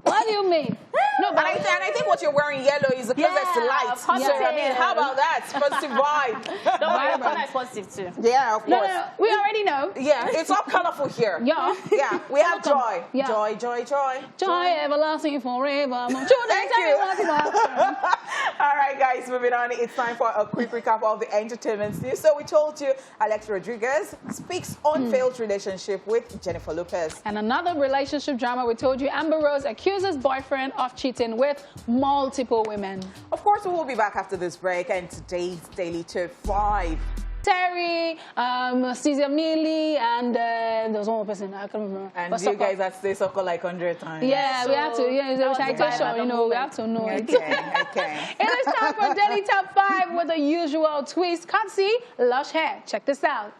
What do you mean? No, but I think what you're wearing yellow is because it's light. So, I mean, how about that? Positive vibe. Don't worry, the corner is positive too. Yeah, of course. No, we already know. Yeah, it's all colorful here. Yeah. Yeah, we have joy. Yeah. Joy, joy, joy. Joy everlasting forever. Thank you. All right, guys, moving on. It's time for a quick recap of the entertainment news. So we told you Alex Rodriguez speaks on failed relationship with Jennifer Lopez. And another relationship drama, we told you Amber Rose accuses boyfriend of cheating with multiple women. Of course, we will be back after this break and today's Daily Top 5. Terry, Caesar Millie, and there was one more person, I can't remember. And you guys have to say soccer like 100 times. Yeah, so we have to, it's a recitation, you know, we have to know it. Okay. It is time for Daily Top 5 with the usual twist. Can't see lush hair. Check this out.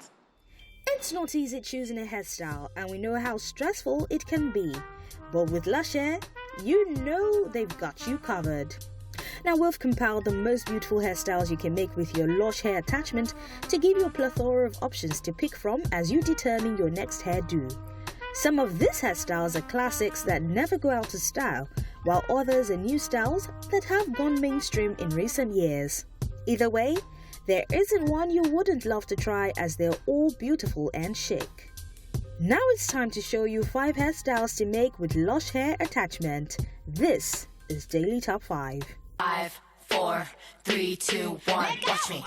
It's not easy choosing a hairstyle, and we know how stressful it can be. But with Lush Hair, you know they've got you covered. Now, we've compiled the most beautiful hairstyles you can make with your Lush Hair attachment to give you a plethora of options to pick from as you determine your next hairdo. Some of these hairstyles are classics that never go out of style, while others are new styles that have gone mainstream in recent years. Either way, there isn't one you wouldn't love to try, as they're all beautiful and chic. Now it's time to show you 5 hairstyles to make with Lush Hair attachment. This is Daily Top 5. 5, 4, 3, 2, 1, watch me.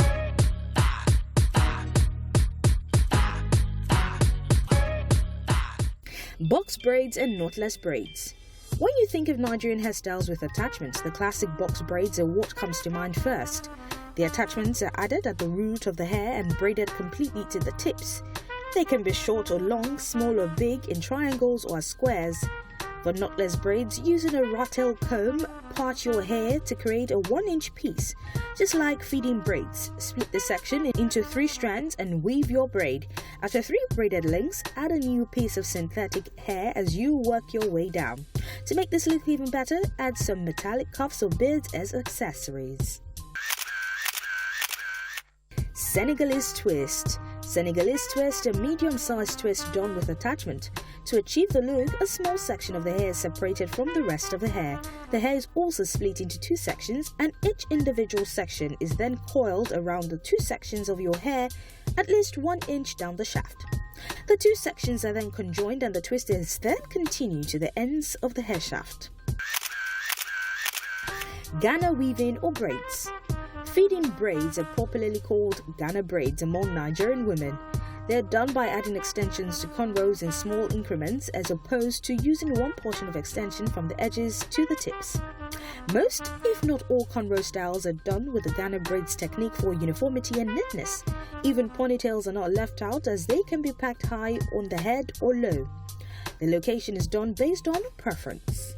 Box braids and knotless braids. When you think of Nigerian hairstyles with attachments, the classic box braids are what comes to mind first. The attachments are added at the root of the hair and braided completely to the tips. They can be short or long, small or big, in triangles or squares. For knotless braids, using a rattle comb, part your hair to create a 1-inch piece. Just like feeding braids, split the section into 3 strands and weave your braid. After 3 braided lengths, add a new piece of synthetic hair as you work your way down. To make this look even better, add some metallic cuffs or beads as accessories. Senegalese Twist. Senegalese Twist, a medium-sized twist done with attachment. To achieve the look, a small section of the hair is separated from the rest of the hair. The hair is also split into 2 sections, and each individual section is then coiled around the 2 sections of your hair at least 1 inch down the shaft. The 2 sections are then conjoined and the twist is then continued to the ends of the hair shaft. Ghana weaving or braids. Feeding braids are popularly called Ghana braids among Nigerian women. They're done by adding extensions to cornrows in small increments as opposed to using one portion of extension from the edges to the tips. Most, if not all, cornrow styles are done with the Ghana braids technique for uniformity and neatness. Even ponytails are not left out as they can be packed high on the head or low. The location is done based on preference.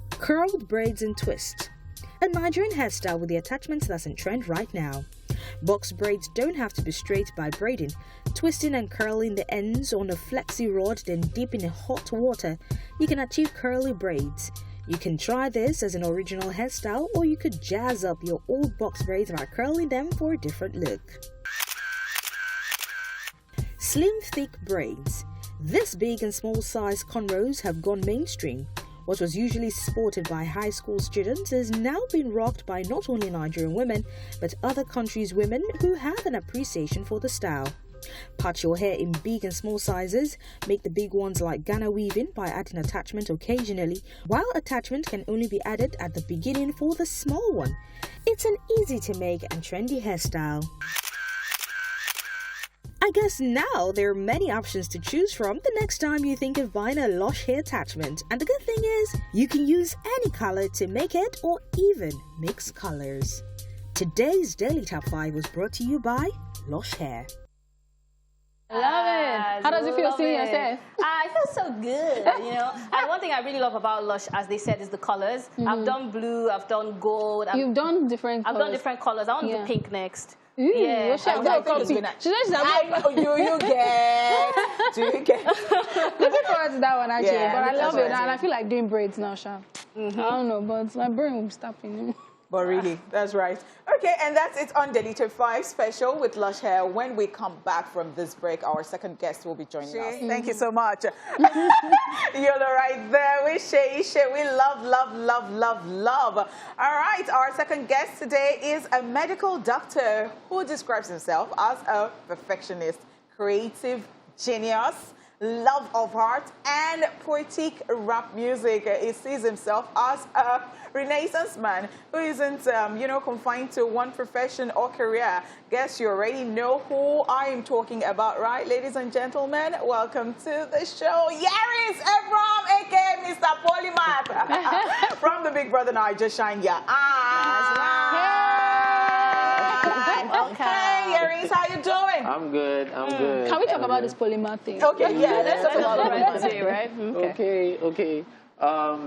Curled braids and twist. A Nigerian hairstyle with the attachments that's in trend right now. Box braids don't have to be straight by braiding. Twisting and curling the ends on a flexi rod, then dip in hot water, you can achieve curly braids. You can try this as an original hairstyle, or you could jazz up your old box braids by curling them for a different look. Slim thick braids. This big and small size cornrows have gone mainstream. What was usually sported by high school students is now being rocked by not only Nigerian women, but other countries' women who have an appreciation for the style. Patch your hair in big and small sizes. Make the big ones like Ghana weaving by adding attachment occasionally, while attachment can only be added at the beginning for the small one. It's an easy to make and trendy hairstyle. I guess now there are many options to choose from the next time you think of buying a Lush hair attachment. And the good thing is, you can use any color to make it or even mix colors. Today's Daily Top 5 was brought to you by Lush Hair. I love it. How does it feel seeing yourself? I feel so good, you know. And one thing I really love about Lush, as they said, is the colors. I've done blue, I've done gold. You've done different colors. I've done different colors. I want to do pink next. Ooh, yeah, do you get? Looking forward to that one actually, Yeah, but I love it, right. and I feel like doing braids now, Sha. I don't know, but my brain will stop, you know. But really, that's right. Okay, and that's it on Daily Top 5 special with Lush Hair. When we come back from this break, our second guest will be joining us. Thank you so much. You're right there with Shay. We love, love, love, love, love. All right, our second guest today is a medical doctor who describes himself as a perfectionist, creative genius, love of art, and poetic rap music. He sees himself as a Renaissance man who isn't, confined to one profession or career. Guess you already know who I am talking about, right? Ladies and gentlemen, welcome to the show, Yaris Ebram, aka Mr. Polymath, from the Big Brother Niger Shine. Yeah. Hey, Yaris, how you doing? I'm good. Can we talk about this polymath thing? Okay, yeah, let's talk about polymath, right? Okay.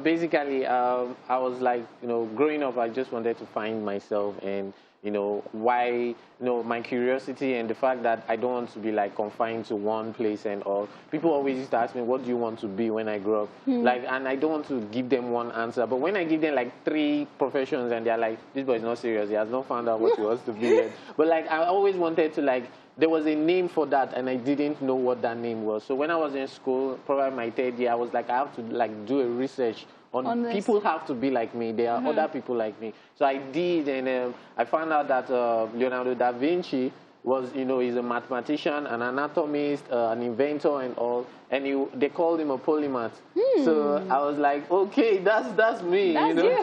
Basically, I was like, growing up, I just wanted to find myself and, why, my curiosity and the fact that I don't want to be like confined to one place and all. People always used to ask me, what do you want to be when I grow up? And I don't want to give them one answer. But when I give them like 3 professions and they're like, this boy is not serious. He has not found out what he wants to be yet. But like, I always wanted to there was a name for that, and I didn't know what that name was. So when I was in school, probably my 3rd year, I was like, I have to do a research on people have to be like me. There are other people like me. So I did, and I found out that Leonardo da Vinci was, he's a mathematician, an anatomist, an inventor, and all. And they called him a polymath. So I was like, okay, that's me. That's you.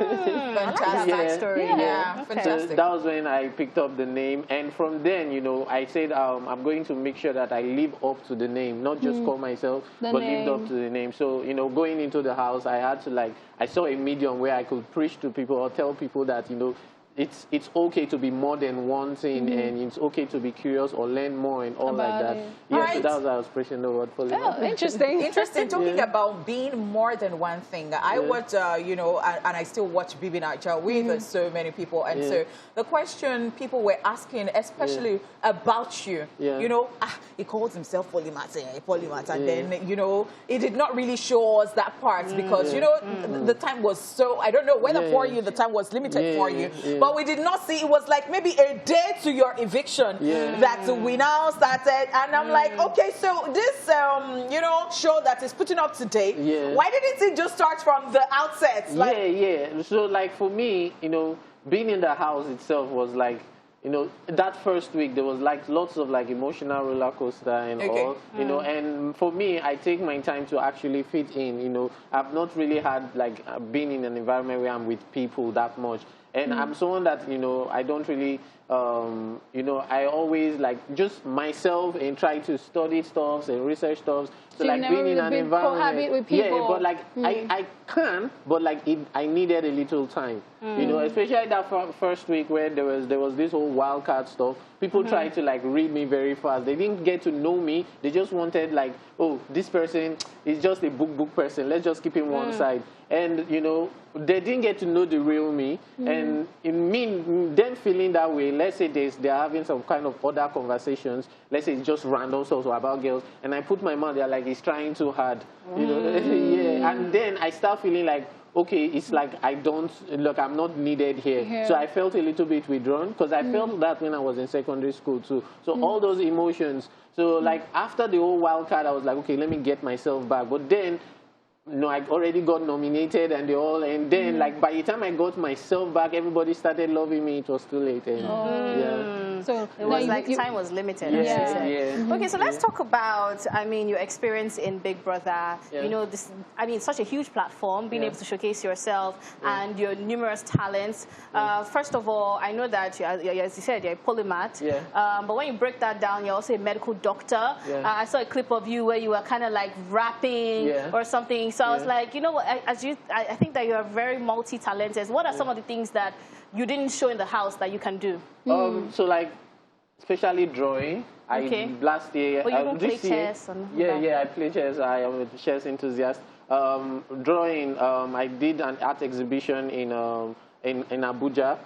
Fantastic backstory. Yeah, fantastic. So that was when I picked up the name, and from then, I said I'm going to make sure that I live up to the name, not just call myself, but live up to the name. So going into the house, I had to I saw a medium where I could preach to people or tell people that it's okay to be more than one thing, and it's okay to be curious or learn more and all about like that. it. Yeah, Right. so that was how I was preaching the word polymath. Oh, interesting. Interesting. Talking about being more than one thing. I watch, and I still watch Bibi Naija with so many people. And so the question people were asking, especially about you, he calls himself polymath, and then, he did not really show us that part because, the time was so, I don't know whether for you the time was limited for you, but we did not see, it was like maybe a day to your eviction that we now started. And I'm like, okay, so this, show that is putting up today, why didn't it just start from the outset? So for me, being in the house itself was that first week there was lots of emotional roller coaster and all, and for me, I take my time to actually fit in. I've not really had been in an environment where I'm with people that much. And I'm someone that, I don't really you know, I always like just myself and try to study stuff and research stuff. So like being in an environment, with people. yeah, but like I can, but like I needed a little time, you know, especially that first week where there was this whole wildcard stuff. People tried to like read me very fast. They didn't get to know me. They just wanted like, oh, this person is just a book person. Let's just keep him one side. And you know, they didn't get to know the real me. And in them feeling that way, let's say they're having some kind of other conversations. Let's say it's just random stuff about girls, and I put my mouth there like he's trying too hard, you know. Yeah. And then I start feeling like, okay, it's like I'm not needed here. So I felt a little bit withdrawn because I felt that when I was in secondary school too. So all those emotions. So like after the whole wild card, I was like, okay, let me get myself back. But then, no, I already got nominated and then like by the time I got myself back, everybody started loving me. It was too late. And, yeah. So it was like time was limited. Okay, so let's talk about, I mean, your experience in Big Brother. You know, this, I mean, such a huge platform, being able to showcase yourself and your numerous talents. First of all, I know that, as you said, you're a polymath. But when you break that down, you're also a medical doctor. I saw a clip of you where you were kind of like rapping or something. So I was like, you know what, I think that you are very multi-talented. What are some of the things that you didn't show in the house that you can do? So like, especially drawing. Last year, you don't play chess? I play chess. I am a chess enthusiast. Drawing, I did an art exhibition in Abuja.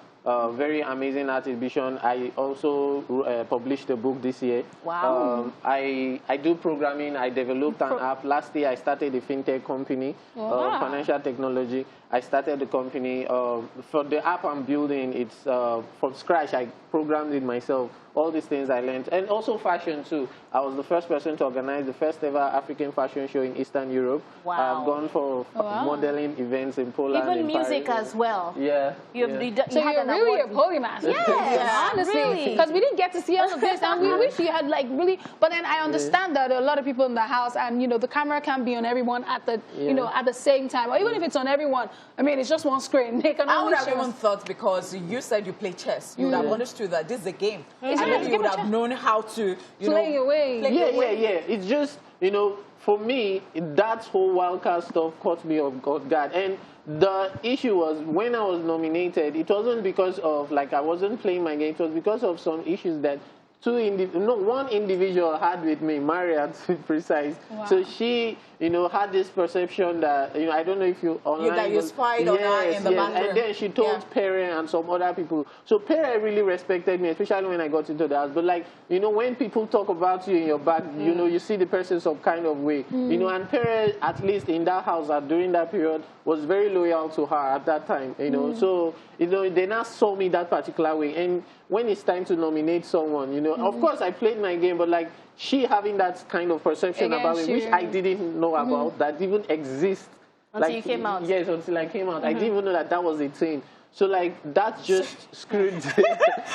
Very amazing art exhibition. I also published a book this year. Wow. I do programming. I developed an app. Last year, I started a fintech company, financial technology. I started the company. For the app I'm building, it's from scratch. I programmed it myself. All these things I learned. And also fashion, too. I was the first person to organize the first ever African fashion show in Eastern Europe. Wow. I've gone for modeling events in Poland. Even music as well. Yeah. So you're really a polymath. Yes, honestly. Because we didn't get to see all of this. And we wish you had like really, but then I understand that a lot of people in the house and, you know, the camera can't be on everyone at the, you know, at the same time. Or even if it's on everyone, I mean, it's just one screen. They can I would have even thought, because you said you play chess, you would have understood that this is a game. And then you would have known how to, play your way. It's just, you know, for me, that whole wildcard stuff caught me off guard. And the issue was, when I was nominated, it wasn't because of, like, I wasn't playing my game. It was because of some issues that one individual had with me, Maria to be precise. So she, you know, had this perception that, you know, I don't know if you online. That you spied on her in the bathroom. And then she told Pere and some other people. So Pere really respected me, especially when I got into the house. But like, you know, when people talk about you in your back, you know, you see the person some kind of way. You know, and Pere, at least in that house, during that period, was very loyal to her at that time, you know. So, you know, they now saw me that particular way. And when it's time to nominate someone, you know, of course I played my game, but like she having that kind of perception about me, which I didn't know about, that even exists. Until you came out. Yes, until I came out. I didn't even know that was a thing. So like that just screwed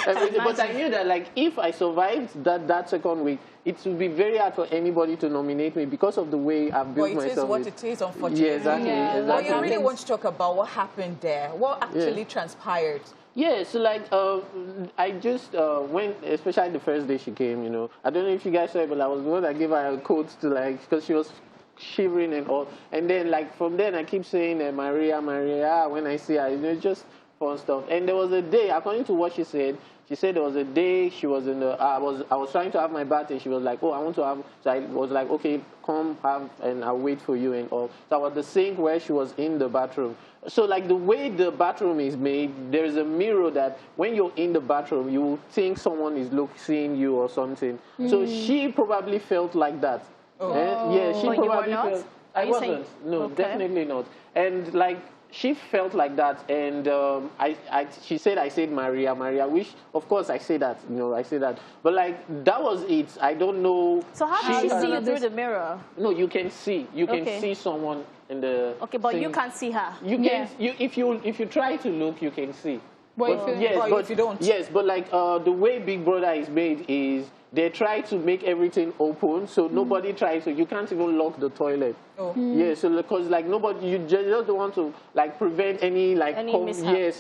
everything. But I knew that like if I survived that second week, it would be very hard for anybody to nominate me because of the way I've built myself. It is what it is, unfortunately. Yeah, exactly. Well, you really want to talk about what happened there. What actually transpired? Yeah, so like I just went, especially the first day she came, you know. I don't know if you guys saw it, but I was the one that gave her a coat to like, because she was shivering and all. And then like from then I keep saying Maria, when I see her, you know, just fun stuff. And there was a day, according to what she said there was a day she was in the, I was trying to have my bath and she was like, oh, I want to have, so I was like, okay, come have, and I'll wait for you and all. So I was at the sink where she was in the bathroom. So like the way the bathroom is made, there's a mirror that when you're in the bathroom, you think someone is seeing you or something. So she probably felt like that. Yeah, she probably felt. I wasn't. No, definitely not. And like, she felt like that, and she said I said Maria, which of course I say that, you know, I say that, but like that was it. I don't know. So how did she see you through the mirror? No, you can see. You can see someone in the. Okay, but you can't see her. You can. If you try to look, you can see. But if you don't. Yes, but like the way Big Brother is made is they try to make everything open, so nobody tries to. You can't even lock the toilet. Oh. Yeah, so because like nobody, you just don't want to like prevent any like mishap. yes.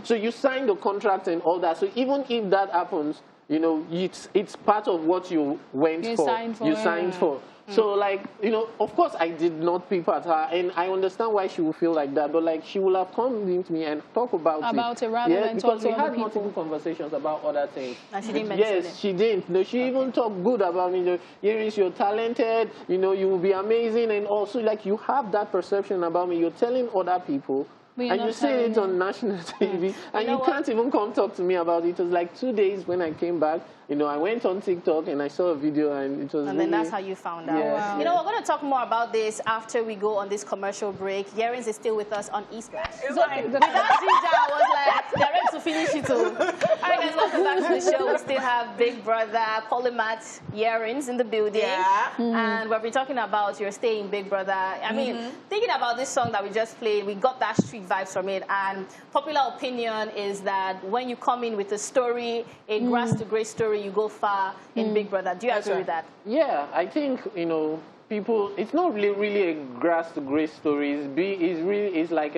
So you sign the contract and all that. So even if that happens, you know, it's part of what you went for. You signed for. So, like, you know, of course I did not peep at her, and I understand why she would feel like that, but, like, she will have come into me and talk about it rather than talk to other people. because we had multiple conversations about other things. And she didn't mention it. Yes, she didn't. No, she even talked good about me. Here is, you're talented, you know, you will be amazing, and also, like, you have that perception about me. You're telling other people, and you say it on national TV, and you can't even come talk to me about it. It was like 2 days when I came back. You know, I went on TikTok and I saw a video, and it was And then that's how you found out. Yes, wow. You know, we're going to talk more about this after we go on this commercial break. Yerins is still with us on ESplash. So, without Ginger, I was like, they're ready to finish it all. All right, guys, welcome back to the show. We still have Big Brother Polymath Yerins in the building. Yeah. And we've been talking about your stay in Big Brother. I mean, thinking about this song that we just played, we got that street vibes from it. And popular opinion is that when you come in with a story, a grass to grace story, you go far in Big Brother. Do you agree with that? Yeah, I think, you know, people, it's not really a grass to grace story. It's like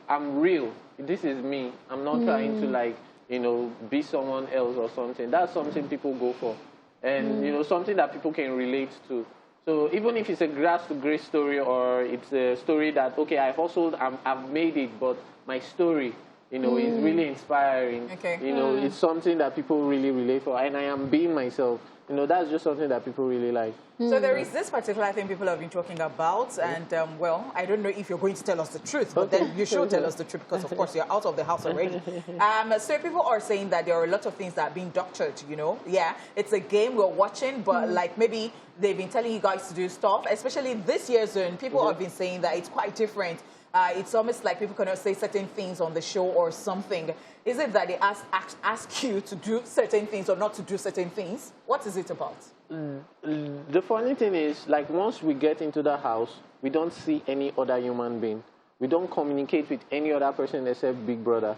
I'm real. This is me. I'm not trying to, like, you know, be someone else or something. That's something people go for. And, you know, something that people can relate to. So even if it's a grass to grace story, or it's a story that, okay, I hustled, I've made it, but my story, you know, is really inspiring. Okay. You know, it's something that people really relate for, and I am being myself. You know, that's just something that people really like. So there is this particular thing people have been talking about, and well, I don't know if you're going to tell us the truth, but then you should tell us the truth because, of course, you're out of the house already. So people are saying that there are a lot of things that are being doctored, you know. Yeah, it's a game we're watching, but like maybe they've been telling you guys to do stuff, especially this year's zone. People have been saying that it's quite different. It's almost like people cannot say certain things on the show or something. Is it that they ask you to do certain things or not to do certain things? What is it about? The funny thing is, like, once we get into the house, we don't see any other human being. We don't communicate with any other person except Big Brother.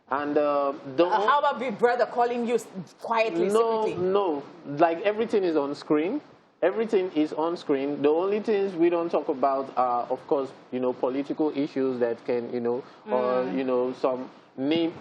And how about Big Brother calling you quietly, secretly? No. Like, everything is on screen. Everything is on screen. The only things we don't talk about are, of course, you know, political issues that can, you know, or, you know, some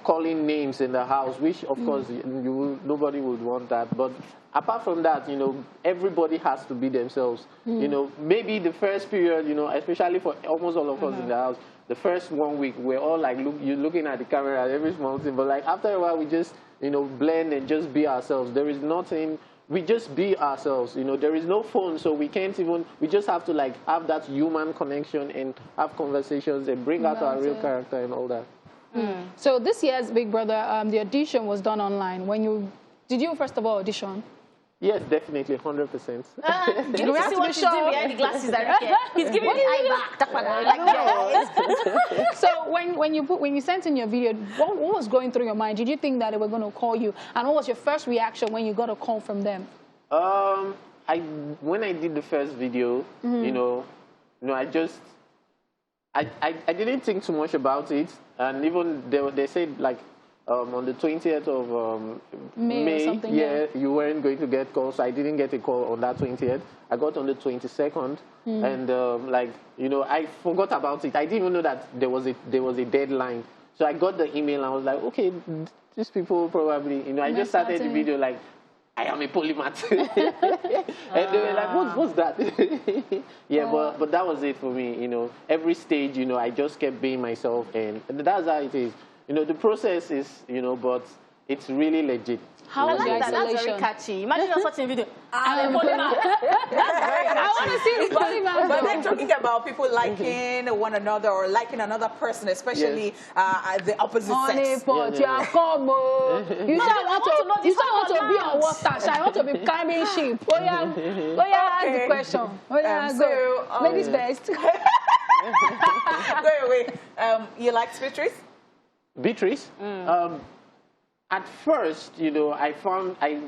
calling names in the house, which, of course, nobody would want that. But apart from that, you know, everybody has to be themselves. You know, maybe the first period, you know, especially for almost all of us in the house, the first 1 week, we're all like, you're looking at the camera, every small thing. But, like, after a while, we just, you know, blend and just be ourselves. There is nothing... We just be ourselves, you know. There is no phone, so we can't even. We just have to, like, have that human connection and have conversations and bring out our real character and all that. So this year's Big Brother, the audition was done online. Did you first of all audition? Yes, definitely, 100%. You have to see what he's doing behind the glasses, Ariyike. He's giving me the eye back. So when you sent in your video, what was going through your mind? Did you think that they were going to call you? And what was your first reaction when you got a call from them? When I did the first video, you know, I didn't think too much about it, and even they said, like, on the 20th of May, you weren't going to get calls. So I didn't get a call on that 20th. I got on the 22nd, and like, you know, I forgot about it. I didn't even know that there was a deadline. So I got the email and I was like, okay, these people probably, you know, I just started the video like, I am a polymath. And they were like, what's that? But that was it for me, you know. Every stage, you know, I just kept being myself, and that's how it is. You know, the process is, you know, but it's really legit. How was the isolation? That's very catchy. Imagine us watching a video. I'm a polymath. I want to see the polymath. But they're talking about people liking one another or liking another person, especially the opposite sex. You say I want to be on water. I want to be climbing sheep. Oh yeah, ask the question. Go. Ladies first. Wait. You like Beatrice? Beatrice? At first, you know, I found I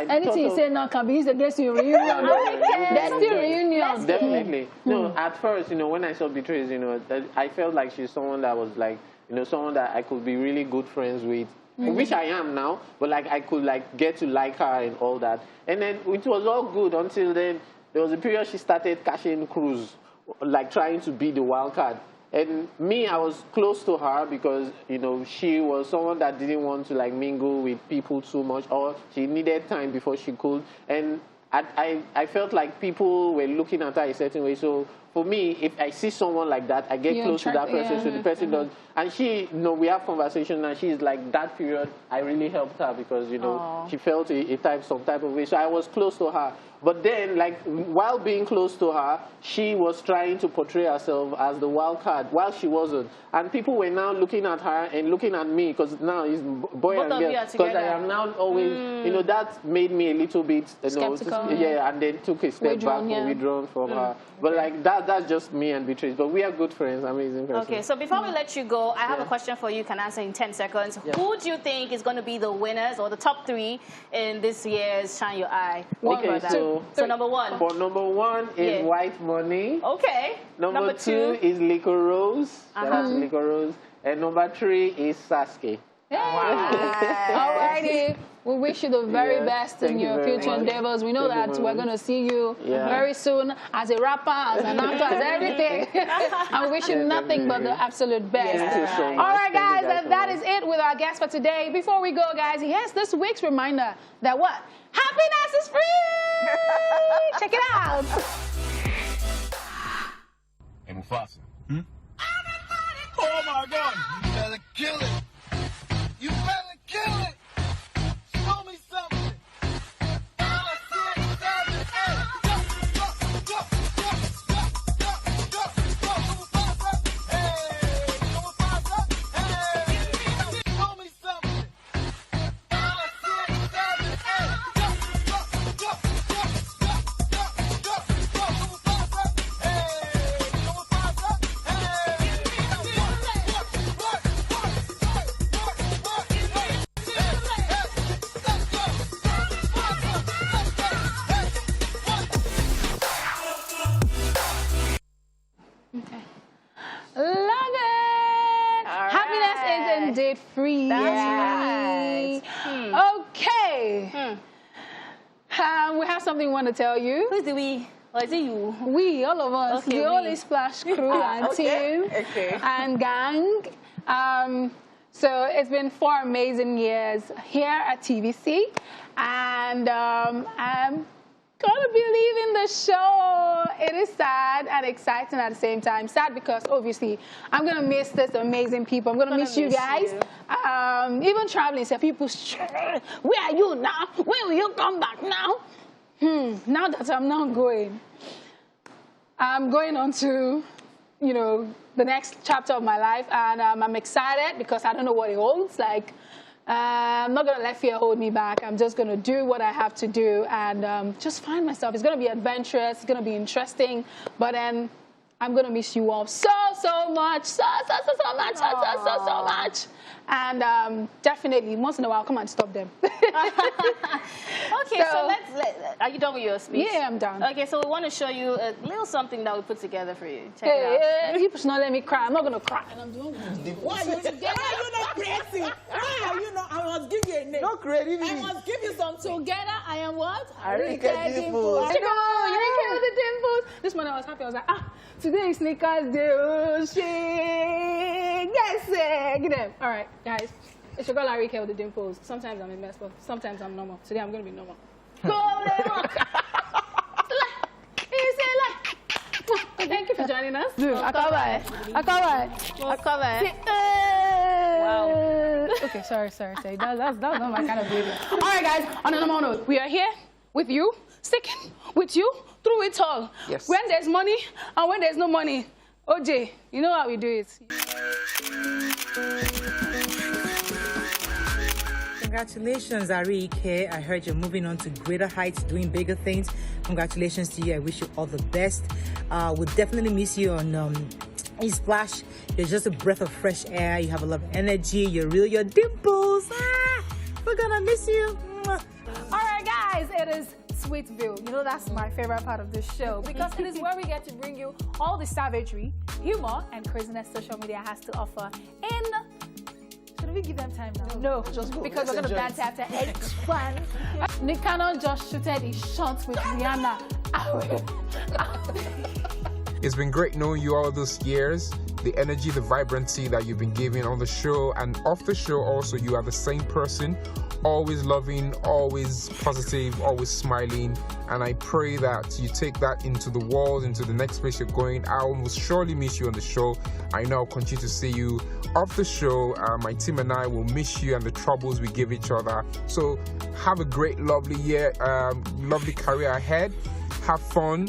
anything you say now can be used against your reunion. There's still reunion. Definitely. No, at first, you know, when I saw Beatrice, you know, I felt like she's someone that was like, you know, someone that I could be really good friends with. which I am now, but like I could like get to like her and all that. And then it was all good until then there was a period she started cashing cruise, like trying to be the wild card. And me, I was close to her because, you know, she was someone that didn't want to like mingle with people too much, or she needed time before she could. And I felt like people were looking at her a certain way. So for me, if I see someone like that, I get close to that person. So the person does. And she, you know, we have conversation, and she's like, that period, I really helped her because, you know, she felt some type of way. So I was close to her. But then, like, while being close to her, she was trying to portray herself as the wild card while she wasn't. And people were now looking at her and looking at me because now it's boy and girl. Because I am now always, you know, that made me a little bit, skeptical. And then took a step back and withdrawn from her. But like that's just me and Beatrice. But we are good friends, amazing person. Okay, so before we let you go, I have a question for you. You can answer in 10 seconds. Who do you think is going to be the winners or the top 3 in this year's Shine Your Eye? Okay, so number 1. For number 1 is White Money. Okay. Number 2 is Liquor Rose. That's Liquor Rose. And number 3 is Sasuke. Hey. Wow. Alrighty. We wish you the very best in your future endeavors. We know that we're going to see you very soon as a rapper, as an actor, as everything. I wish you nothing but the absolute best. Thank you so much. All right, guys, and that is it with our guest for today. Before we go, guys, here's this week's reminder that what? Happiness is free! Check it out. Hey, Mufasa. Oh, my God. You better kill it. You better kill it. Show me something. 5, 6, 7, 8. Go, go, go, go, go, go, go. Mufasa. Hey, Mufasa. Hey. Show me something. 5, 6, 7, 8. Go, go, go, go, go, go, go, go. Mufasa. Hey, Mufasa. Hey. Love it. Happiness is indeed free. That's right. Okay. We have something we want to tell you. Who's the we? Or is it you? We, all of us, Okay, the whole ESplash crew and team and gang. So it's been 4 amazing years here at TVC, and I'm gonna be leaving the show. It is sad and exciting at the same time. Sad because obviously I'm gonna miss this amazing people. I'm gonna miss you guys. Even traveling, so people, where are you now? When will you come back now? Now that I'm not going, I'm going on to, you know, the next chapter of my life, and I'm excited because I don't know what it holds. Like, I'm not going to let fear hold me back. I'm just going to do what I have to do and just find myself. It's going to be adventurous. It's going to be interesting. But then I'm going to miss you all so much. So much. And definitely, once in a while, come and stop them. Okay, so are you done with your speech? Yeah, I'm done. Okay, so we want to show you a little something that we put together for you. Check it out. People should not let me cry. I'm not going to cry. And I'm doing Why are you not creative? Why are you not? I must give you a name. No creativity. I must give you something. Together, I am what? Ariyike Dimples. Dimples. Ariyike with the dimples. This morning I was happy. I was like, today is Sneakers Day. Oh, shit. Yes, get them. All right, guys. It's your girl Ariyike with the dimples. Sometimes I'm a mess, but sometimes I'm normal. Today I'm going to be normal. Go, Thank you for joining us. Wow. Okay, sorry. That's not my kind of behavior. All right, guys. On a normal note, we are here with you, sticking with you through it all. Yes. When there's money and when there's no money. OJ, you know how we do it. Congratulations, Ariiyike. I heard you're moving on to greater heights, doing bigger things. Congratulations to you. I wish you all the best. We'll definitely miss you on ESplash. You're just a breath of fresh air. You have a lot of energy. You're real. Your dimples. We're gonna miss you. All right, guys. It is Sweetville. You know that's my favorite part of this show because it is where we get to bring you all the savagery, humor, and craziness social media has to offer in we give them time now? No, just go. Because we're going to dance after 8-1. Nick Cannon just shooted his shots with Rihanna. It's been great knowing you all those years. The energy, the vibrancy that you've been giving on the show and off the show also, you are the same person. Always loving, always positive, always smiling. And I pray that you take that into the world, into the next place you're going. I will surely miss you on the show. I know I'll continue to see you off the show. My team and I will miss you and the troubles we give each other. So have a great, lovely year, lovely career ahead. Have fun.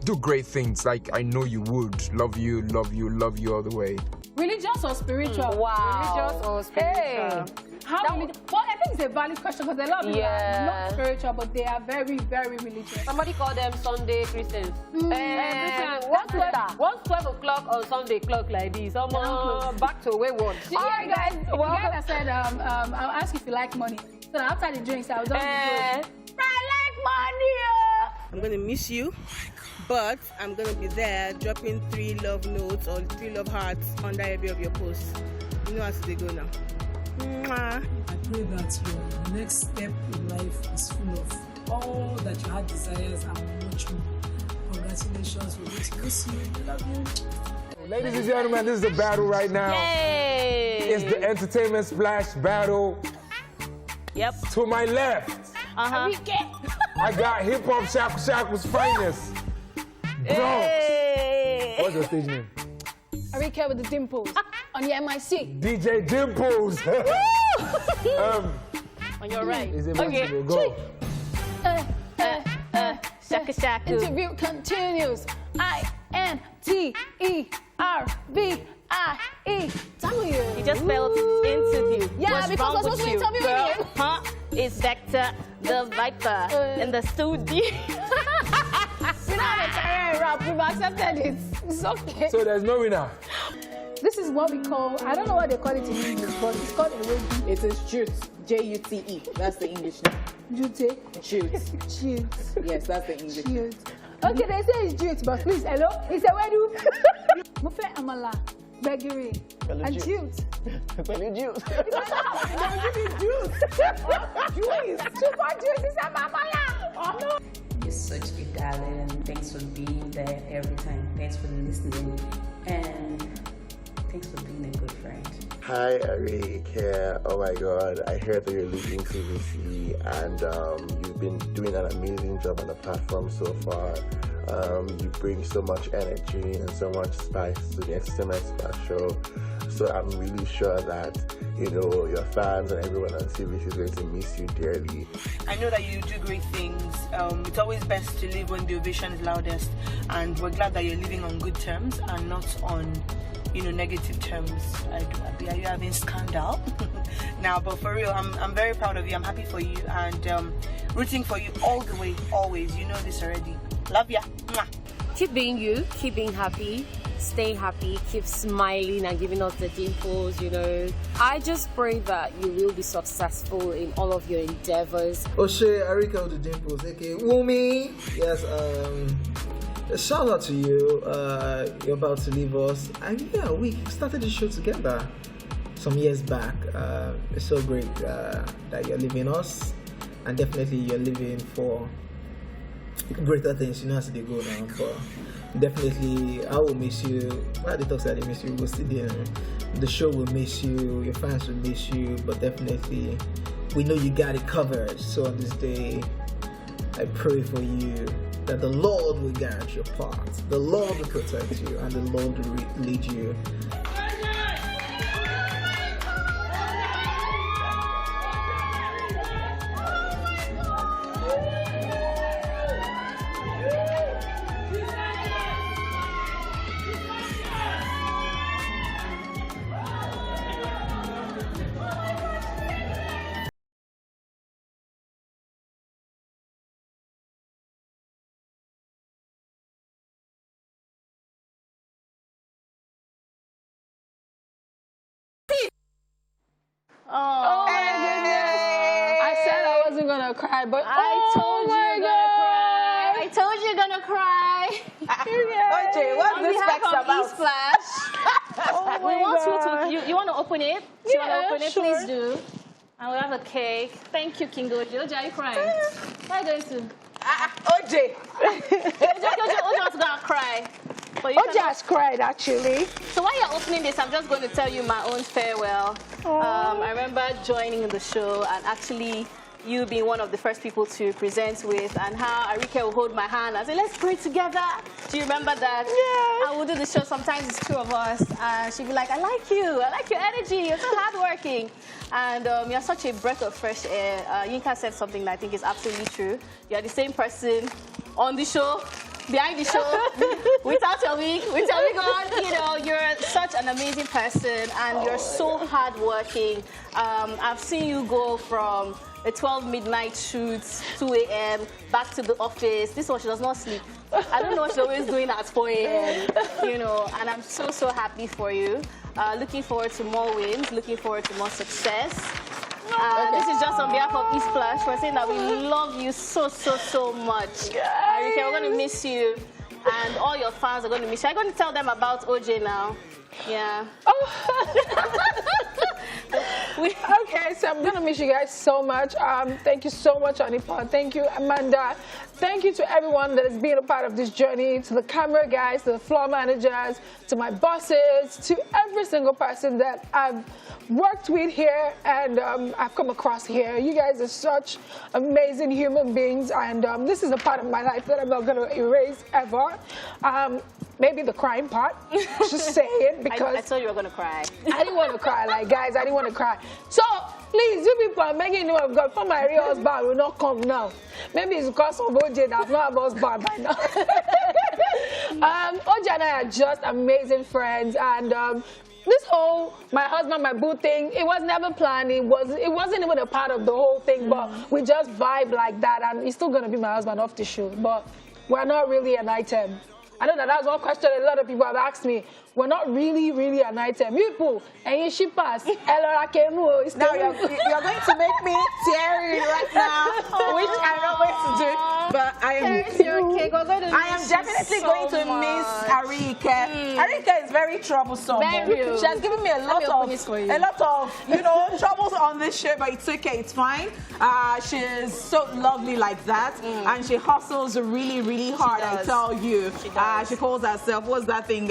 Do great things like I know you would. Love you, love you, love you all the way. Religious or spiritual? Wow. Religious or spiritual? How religious? Well, I think it's a valid question because a lot of people are not spiritual, but they are very, very religious. Somebody called them Sunday Christians. Once 12 o'clock on Sunday clock like this, back to wayward. All right, guys. The guy that said, I'll ask if you like money. So after the drinks, I was on the I like money. I'm going to miss you. But I'm going to be there dropping 3 love notes or 3 love hearts under every of your posts. You know how they go now. Mwah. I pray that your next step in life is full of all that you had desires and much more. Congratulations. We're going to miss you. We love you. Ladies and gentlemen, this is the battle right now. Yay! It's the Entertainment Splash battle. Yep. To my left, I got Hip Hop Shackle's finest. Hey. What's your stage name? Ariyike with the dimples on the MIC. DJ Dimples. On your right. Okay. Go. Shaka shaka. Interview continues. INTERVIEW. You just spelled interview. Yeah, what's because wrong what's with you, interviewing girl? him? Huh? It's Vector, the Viper, in the studio. We don't have a career in rap. We've accepted it. It's okay. So there's no winner. This is what we call, I don't know what they call it in English, but it's called a wave. It is jute. J-U-T-E. That's the English name. Jute? Jute. Jute. Yes, that's the English name. Jute. Okay, they say it's jute, but please, hello? It's a wedu. Mufe amala, begiri, and jute. Pẹ̀lú jute. Don't give me jute. Juice. Super juice is a amala. Oh, no. You're such a darling, and thanks for being there every time. Thanks for listening, and thanks for being a good friend. Hi, Ariiyike. Oh my God, I heard that you're leaving TVC, and you've been doing an amazing job on the platform so far. You bring so much energy and so much spice to the Entertainment Splash show. So I'm really sure that, you know, your fans and everyone on TVC is going to miss you dearly. I know that you do great things. It's always best to live when the ovation is loudest, and we're glad that you're living on good terms and not on, you know, negative terms. Are you having scandal? Now, but for real, I'm very proud of you. I'm happy for you and rooting for you all the way, always. You know this already. Love ya. Mwah. Keep being you, keep being happy, stay happy, keep smiling and giving us the dimples, you know. I just pray that you will be successful in all of your endeavors. Oshe, Ariyike with the dimples, aka Wumi. Yes, shout out to you. You're about to leave us. And yeah, we started the show together some years back. It's so great that you're leaving us, and definitely you're leaving for greater things, you know, as they go now. But definitely, I will miss you. Why the talk said I miss you? We'll see the show will miss you. Your fans will miss you. But definitely, we know you got it covered. So on this day, I pray for you that the Lord will guard your path, the Lord will protect you, and the Lord will lead you. Oh my goodness. I said I wasn't gonna cry, but I told you you're gonna cry. I told you you're gonna cry. Okay, what's this fact about? ESplash. Oh we want you want to open it? Do you want to open it? Sure. Please do. And we have a cake. Thank you, King Oji. Oji, are you crying? Why are you going to? OJ. Oji was going to cry. OJ has cried, actually. So while you're opening this, I'm just going to tell you my own farewell. I remember joining the show and actually you being one of the first people to present with, and how Ariyike will hold my hand and say, let's pray together. Do you remember that? Yeah. I would do the show, sometimes it's two of us, and she'd be like, I like you, I like your energy, you're so hardworking. And you're such a breath of fresh air. Yinka said something that I think is absolutely true. You're the same person on the show, behind the show, without your wig on. You know, you're such an amazing person, and you're so hardworking. I've seen you go from a 12 midnight shoot, 2 a.m., back to the office. This one, she does not sleep. I don't know what she's always doing at 4 a.m., you know, and I'm so, so happy for you. Looking forward to more wins, looking forward to more success. This is just on behalf of ESplash. We're saying that we love you so, so, so much. Ariyike, we're going to miss you, and all your fans are going to miss you. I'm going to tell them about OJ now. Yeah. Okay, so I'm gonna miss you guys so much. Thank you so much, Anipa. Thank you, Amanda. Thank you to everyone that has been a part of this journey, to the camera guys, to the floor managers, to my bosses, to every single person that I've worked with here and I've come across here. You guys are such amazing human beings, and this is a part of my life that I'm not gonna erase ever. Maybe the crying part, just say it, because I thought you were going to cry. I didn't want to cry, like, guys, I didn't want to cry. So, please, you people are making you of God, for my real husband will not come now. Maybe it's because of OJ that I've not have a husband by now. OJ and I are just amazing friends, and this whole my husband, my boo thing, it was never planned. It wasn't even a part of the whole thing, but we just vibe like that, and he's still going to be my husband off the show, but we're not really an item. I know that's one question a lot of people have asked me. We're not really an item. You people, and you ship us. Now you're going to make me teary right now, which I'm not going to do. But I am definitely going to miss Ariiyike. Ariiyike is very troublesome. She has given me a lot of you know, troubles on this show, but it's okay, it's fine. She's so lovely like that, and she hustles really hard. I tell you. She calls herself, what's that thing?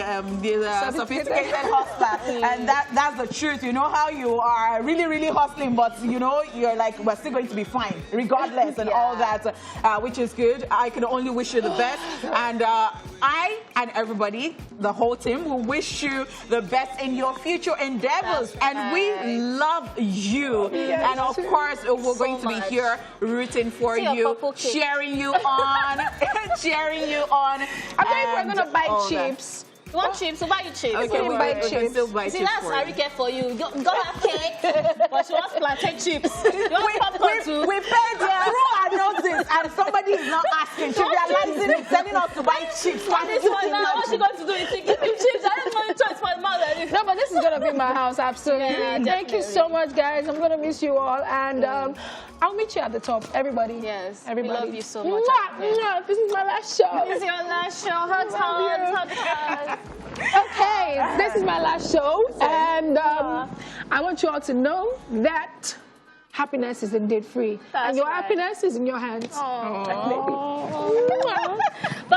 Sophisticated hustler, and that's the truth. You know how you are really hustling, but you know you're like, we're still going to be fine regardless, and all that, which is good. I can only wish you the best, and I and everybody, the whole team, will wish you the best in your future endeavors, and we love you. And of course, we're going to be here rooting for you, cheering you on, cheering you on. I think we're gonna buy chips. You want chips? We'll buy you chips. Okay, we'll buy chips. See, that's Ariyike for you. Go have cake, but she wants plantain chips. You want popcorn too? We paid through our notice, and somebody is not asking. She realizing it, telling us to buy chips. What is one now? What's she going to do? Is she give me chips? I have no choice for the mother. No, but this is gonna be my house, absolutely. Yeah, thank you so much, guys. I'm gonna miss you all, and I'll meet you at the top, everybody. Yes, everybody. We love you so much. This is my last show. This is your last show. Hot. Okay, this is my last show, and I want you all to know that happiness is indeed free, and your happiness is in your hands. But